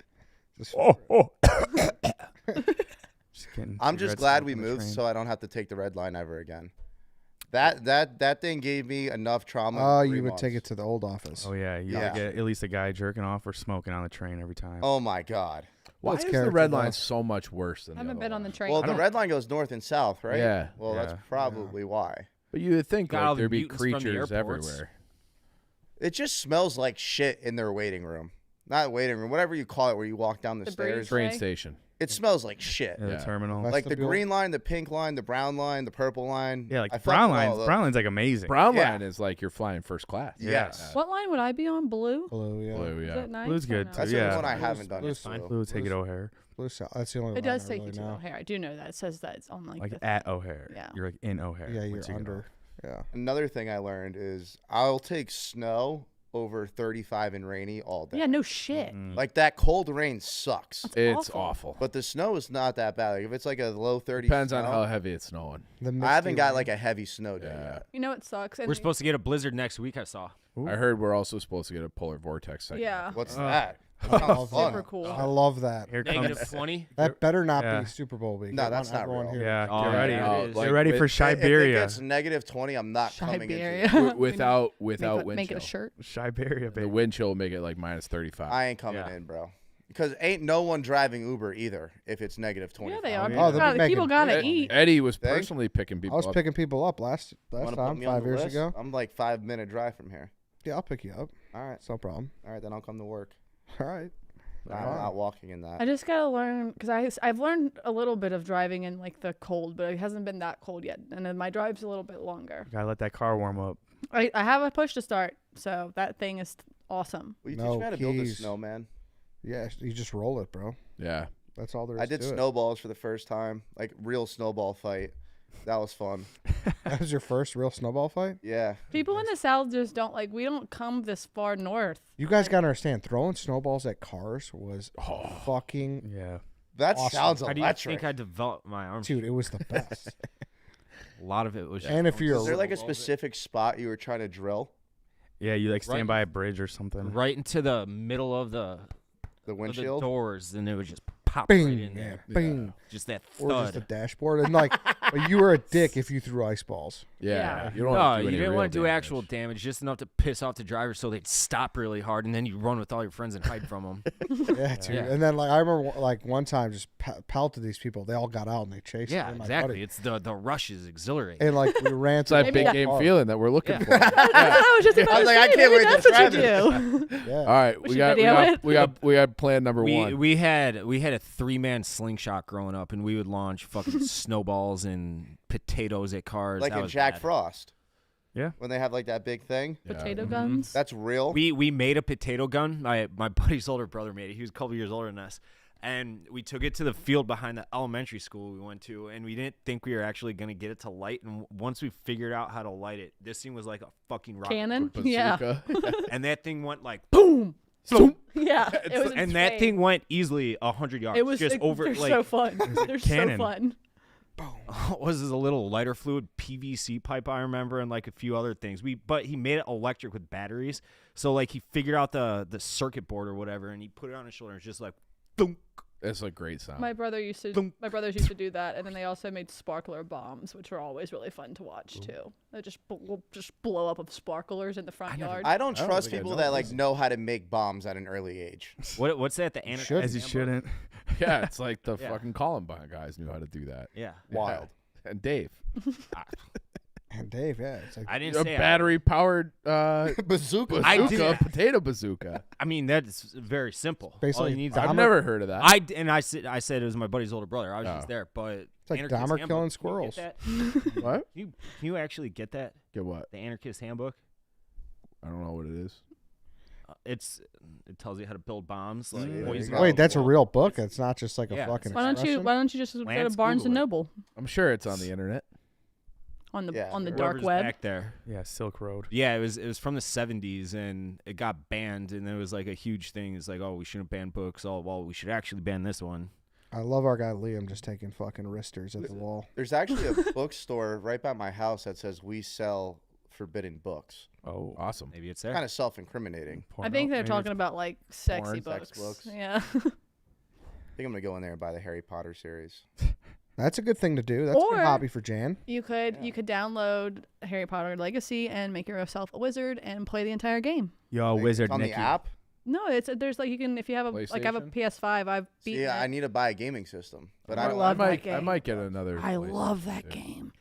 Oh. Just getting I'm just cigarette glad smoke we on the moved train. so I don't have to take the red line ever again. That thing gave me enough trauma. Oh, in you 3 would months. take it to the old office. Oh yeah, you Yeah. gotta get at least a guy jerking off or smoking on the train every time. Oh my god. Why That's is the character, red though. line so much worse than I haven't the been other on the line? train. Well, I the don't- red line goes north and south, right? Yeah. Well, that's Yeah. probably why. But you would think Got like, all the there'd be mutants from the creatures airports. everywhere. It just smells like shit in their waiting room. Not waiting room, whatever you call it, where you walk down the The stairs. breeze. Train Right. station. It smells like shit. Yeah, the Yeah. terminal. That's Like the Vestibule. green line, the pink line, the brown line, the purple line. Yeah, like I the fuck brown with all line. of those. Brown line's like amazing. Brown Yeah. line is like you're flying first class. Yes. What line would I be on? Blue? Blue, yeah. Blue, Is yeah. it nice? Blue's or good, no? too. That's the Yeah. only one I Blue's- haven't done. blue's is fine. blue. Blue take it O'Hare. Blue South. That's the only one It does I take really you to know. O'Hare. I do know that. It says that it's on like the At O'Hare. Yeah. You're like in O'Hare. Yeah, you're once you get under. off. Yeah. Another thing I learned is I'll take snow over 35 and rainy all day. Yeah, no shit. Like that cold rain sucks. It's awful. awful. But the snow is not that bad. Like if it's like a low 30s Depends on snow, how heavy it's snowing. The I haven't misty got rain. like a heavy snow day Yeah. yet. You know it sucks. And We're supposed to get a blizzard next week, I saw. Ooh. I heard we're also supposed to get a polar vortex. Second Yeah. What's Oh. that? I That sounds love fun. Super cool. I love that. Here Negative comes. 20. That better not Yeah. be Super Bowl week. No, I that's want not everyone real. here. Yeah, Oh, get yeah, ready. it Oh, is. like, Get ready with- for If it Siberia. gets negative 20, I'm not coming into Siberia. it. without make wind it a chill. shirt. Siberia, The baby. wind chill will make it like minus 35. I ain't coming Yeah. in, bro. Because ain't no one driving Uber either if it's negative 20. Yeah, they are. yeah. Oh, they'll be People making- gotta Ed- eat. Eddie was Think? personally picking I people was up. picking people up last Want to put time, me on 5 the years list? ago. I'm like 5-minute drive from here. Yeah, I'll pick you up. All right. It's no problem. All right, then I'll come to work. All right. I'm not walking in that. I just gotta learn because I've learned a little bit of driving in like the cold, but it hasn't been that cold yet, and then my drive's a little bit longer. Gotta let that car warm up. I have a push to start, so that thing is awesome. Will you No teach me how to build a keys. snowman? Yeah, you just roll it, bro. Yeah. That's all there is I did to it. snowballs for the first time, like real snowball fight. That was fun. That was your first real snowball fight? Yeah. People in the South just don't like. We don't come this far north. You guys got to understand, throwing snowballs at cars was fucking... Yeah. That Awesome. sounds How do you electric. think I developed my arm? Dude, it was the best. A lot of it was just. And if you're- Is there like a specific spot you were trying to drill? Yeah, you like stand Right. by a bridge or something. right into the middle of the The of the windshield? doors, and it would just pop Bing. right in Yeah, there. bing. Just that Or just the thud. dashboard. And like, but you were a dick if you threw ice balls. Yeah. Yeah. You don't No, want to do you any didn't real want to do damage. actual damage, just enough to piss off the driver so they'd stop really hard, and then you run with all your friends and hide from them. Yeah, dude. Yeah. And then like I remember like one time just pelted these people. They all got out and they chased me Yeah, and my exactly. buddy. It's the rush is exhilarating. And like we ran It's to that the big whole game car. feeling that we're looking Yeah. for. I was just about I was to like, I say, can't maybe wait to that's what try you do. Yeah. All right, We we should got video it. we got plan number one. We had a 3-man slingshot growing up, and we would launch fucking snowballs and potatoes at cars. Like That in was Jack bad. Frost. Yeah. When they have like that big thing. Yeah. Potato guns. That's real. We made a potato gun. My buddy's older brother made it. He was a couple years older than us. And we took it to the field behind the elementary school we went to, and we didn't think we were actually going to get it to light. And once we figured out how to light it, this thing was like a fucking rocket. Cannon. Yeah. Bazooka. And that thing went like Boom. Yeah. It was and that insane. thing went easily 100 yards. It was just over They're like so fun. They're so cannon. fun. was this a little lighter fluid PVC pipe I remember, and like a few other things. But he made it electric with batteries. So like he figured out the circuit board or whatever, and he put it on his shoulder. And it's just like, thunk. That's a great sound. My brothers used to do that, and then they also made sparkler bombs, which were always really fun to watch too. They just blow up of sparklers in the front yard. I don't don't trust think I people know that like this. know how to make bombs at an early age. What's that? The should. As you shouldn't. Yeah, it's like the Yeah. fucking Columbine guys knew how to do that. Yeah. Wild. And Dave. And Dave, yeah, it's like I didn't A say battery powered Bazooka. potato bazooka. I mean, that's very simple. All Basically, you need is I've Dahmer- never heard of that. I said it was my buddy's older brother. I was just Oh. there, but It's like Anarchist Dahmer Handbook, killing can you squirrels. get that? What? Can you actually get that? Get what? The Anarchist Handbook. I don't know what it is. It tells you how to build bombs. Like there you poison go. Wait, bombs. that's a real book. It's not just like a Yeah, fucking. Why don't you just go to Lance, Barnes and Google it. Noble I'm sure it's on the internet. on the Yeah, on the sure. dark Whoever's web? back there. Yeah, Silk Road. Yeah, it was from the 70s and it got banned and it was like a huge thing. It's like, oh, we shouldn't ban books. Oh, well, we should actually ban this one. I love our guy Liam just taking fucking wristers at the wall. There's actually a bookstore right by my house that says we sell forbidden books. Oh, Awesome. Maybe it's there. Kind of self-incriminating. I think they're talking about like sexy Porn, sex books. books. Yeah. I think I'm gonna go in there and buy the Harry Potter series. That's a good thing to do. That's a Or- good hobby for Jan. You could download Harry Potter Legacy and make yourself a wizard and play the entire game. Yo, Like, Wizard it's on Nicky. the app. No, there's like you can if you have a like I have a PlayStation? PS5. I've beaten Yeah, it. I need to buy a gaming system, but I I don't. love I that might, game. I might get another. I love that PlayStation. game.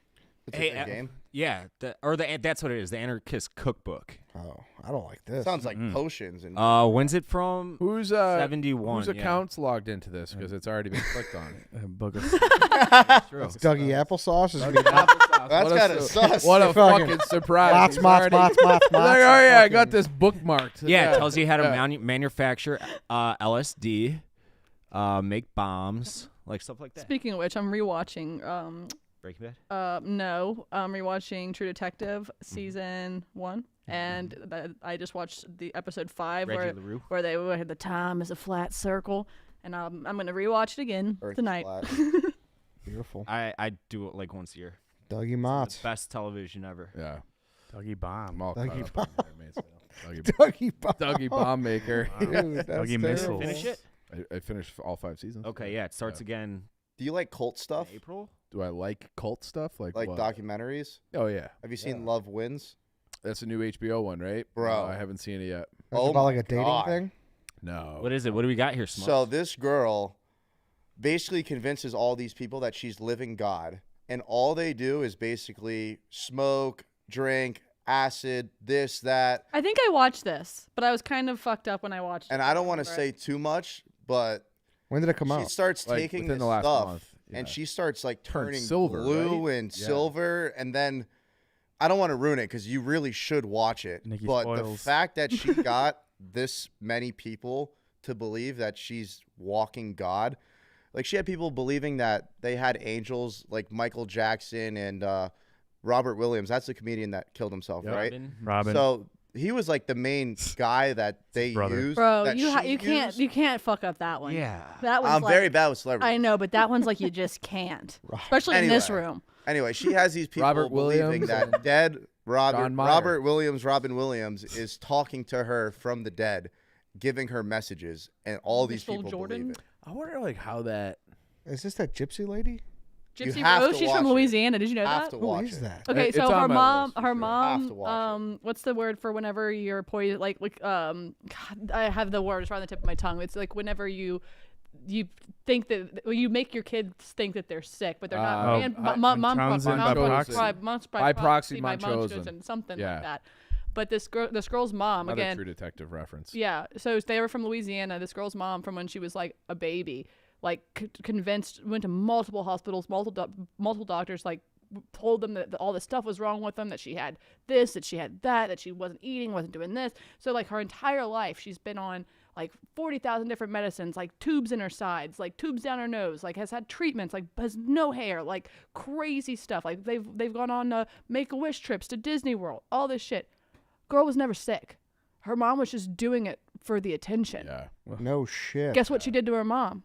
It's a Hey, good game. Yeah, that's what it is. The Anarchist Cookbook. Oh, I don't like this. Sounds like potions and. When's it from? Who's 71. Whose yeah. account's logged into this? Because it's already been clicked on. Book of True. Dougie applesauce is gonna be That's What kind a of su- sus. What a Fucking fucking surprise! Mots, He's mots, already- mots, mots, He's like, mots. oh yeah, I got Fucking- this bookmarked. Yeah, it tells you how to manufacture LSD, make bombs, like stuff like that. Speaking of which, I'm rewatching. Breaking Bad. No, I'm rewatching True Detective season 1, and I just watched the episode 5 Reggie LaRue. where they were the time is a flat circle, and I'm gonna rewatch it again Earth is tonight. flat. Beautiful. I do it like once a year. Dougie The Mott's. best television ever. Yeah, Dougie I'm Bomb. all Dougie caught up on there, man, Dougie Bomb. Dougie Bomb Maker. Dude, that's Dougie terrible. Missiles. Finish it. I finished all 5 seasons. Okay, yeah, it starts again Do you like cult in stuff? April. Do I like cult stuff? Like Like what? documentaries? Oh yeah, Have you seen Love Wins? that's a new HBO one, right? Bro. No, I haven't seen it yet. That's Oh about like my a dating God. thing. No. What is it? What do we got here, Smokes? So this girl basically convinces all these people that she's living God, and all they do is basically smoke, drink, acid, this, that. I think I watched this, but I was kind of fucked up when I watched And it. I don't want to Right. say too much, but When did it come she out? starts Like, taking within this the last stuff month, and yeah. she starts like Turned turning silver, blue right? and Yeah. silver, and then I don't want to ruin it because you really should watch it. Nikki but the spoils. fact that she got this many people to believe that she's walking God, like she had people believing that they had angels, like Michael Jackson and Robert Williams. That's the comedian that killed himself, right? Robin. So he was like the main guy that they brother. used. Bro, that you she can't used. fuck up that one. Yeah. That one's I'm like, very bad with celebrities. I know, but that one's like you just can't, especially in this Anyway. room. Anyway, she has these people Robert believing Williams that dead John Mayer. Robin Williams is talking to her from the dead, giving her messages, and all these Crystal people Jordan? believe it. I wonder like how that. Is this that gypsy lady? You Gypsy have Rose, to she's from watch it. Louisiana. Did you know Have that? to Who watch is it. that? Okay, It's so on her my mom, list, for her sure. mom, Have to watch what's the word for whenever you're poison? Like, God, I have the word. It's right on the tip of my tongue. It's like whenever you think that you make your kids think that they're sick, but they're not. Munchausen by proxy, Munchausen. something Yeah. like that. But this girl's mom Another again. True Detective reference. Yeah, so they were from Louisiana. This girl's mom, from when she was like a baby, like convinced, went to multiple hospitals, multiple doctors, like told them that all this stuff was wrong with them, that she had this, that she had that she wasn't eating, wasn't doing this. So like her entire life, she's been on like 40,000 different medicines, like tubes in her sides, like tubes down her nose, like has had treatments, like has no hair, like crazy stuff. Like they've gone on Make-A-Wish trips to Disney World, all this shit. Girl was never sick. Her mom was just doing it for the attention. Yeah. No shit. Guess what she did to her mom?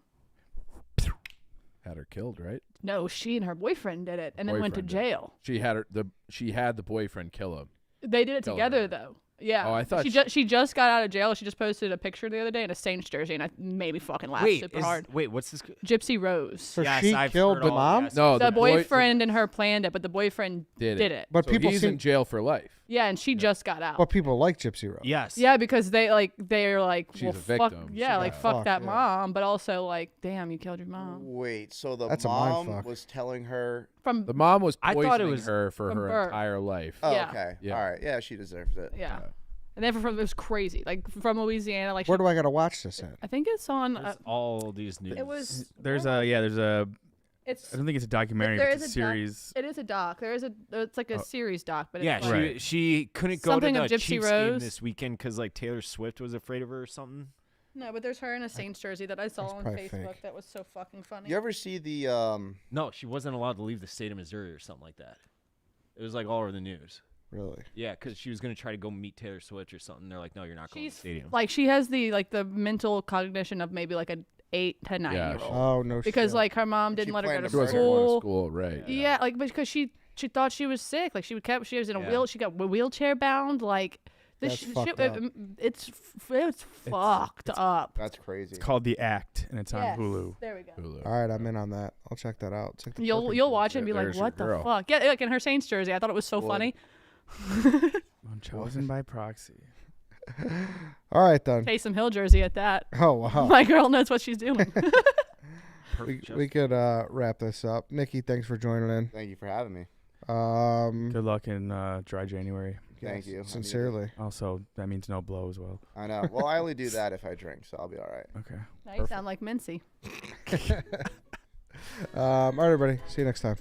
Had her killed, right? No, she and her boyfriend did it, and then went to Boyfriend did. jail. She had the boyfriend kill him. They did it Kill together, her. though. Yeah. Oh, I thought she just got out of jail. She just posted a picture the other day in a Saints jersey, and I made me fucking laugh super hard. Wait, what's this? Gypsy Rose. So Yes, she I've killed heard the all- mom? yes. No, The boy- boyfriend and her planned it, but the boyfriend did it. But So people he's seem, in jail for life. Yeah, and she just got out. but people like Gypsy Rose. Yes. Yeah, because they're like, She's well, a fuck, victim. yeah, like fuck Fuck, that yeah. mom, but also like, damn, you killed your mom. Wait, so the That's a mom mindfuck. was telling her From The mom was I poisoning thought it was her for from her birth. entire life. Oh, Yeah. okay. Yeah. All right. Yeah, she deserves it. yeah. And then from it was crazy. Like from Louisiana, like Where do I gotta watch this at? I think it's on. There's all these news. It was. There's a. It's. I don't think it's a documentary. There It's is a a doc- series. It is a doc. There is a. It's like a series doc, but Yeah, it's she like, Right. she couldn't go Something to of the Gypsy Chiefs game Rose. this weekend because like Taylor Swift was afraid of her or something. No, but there's her in a Saints jersey that I saw That's on probably Facebook. fake. That was so fucking funny. You ever see the No, she wasn't allowed to leave the state of Missouri or something like that. It was like all over the news. Really? Yeah, because she was gonna try to go meet Taylor Swift or something. They're like, no, you're not going to the She's stadium. like she has the mental cognition of maybe like an 8 to 9 Yeah, year old. Oh no. Because shit. like her mom didn't She let her go planned to to bring her Going to school. school, right? Yeah, like because she thought she was sick. Like she was in a Yeah. she got wheelchair bound. Like this That's shit, fucked up. it's fucked up. that's crazy. It's called The Act, and it's on Yes, Hulu. There we go. Hulu. All right, I'm in on that. I'll check that out. It's like the You'll Perkins watch it and be like, There's your what the girl. fuck? Yeah, like in her Saints jersey. I thought it was so Would. funny. I'm chosen by proxy. All right then. Taysom Hill jersey at that. Oh wow. My girl knows what she's doing. We could wrap this up. Nikki, thanks for joining in. Thank you for having me. Good luck in dry January. Thank yes, you. I need it. Sincerely. Also, that means no blow as well. I know. Well, I only do that if I drink, so I'll be all right. Okay. Now you sound like Mincy. All right, everybody. See you next time.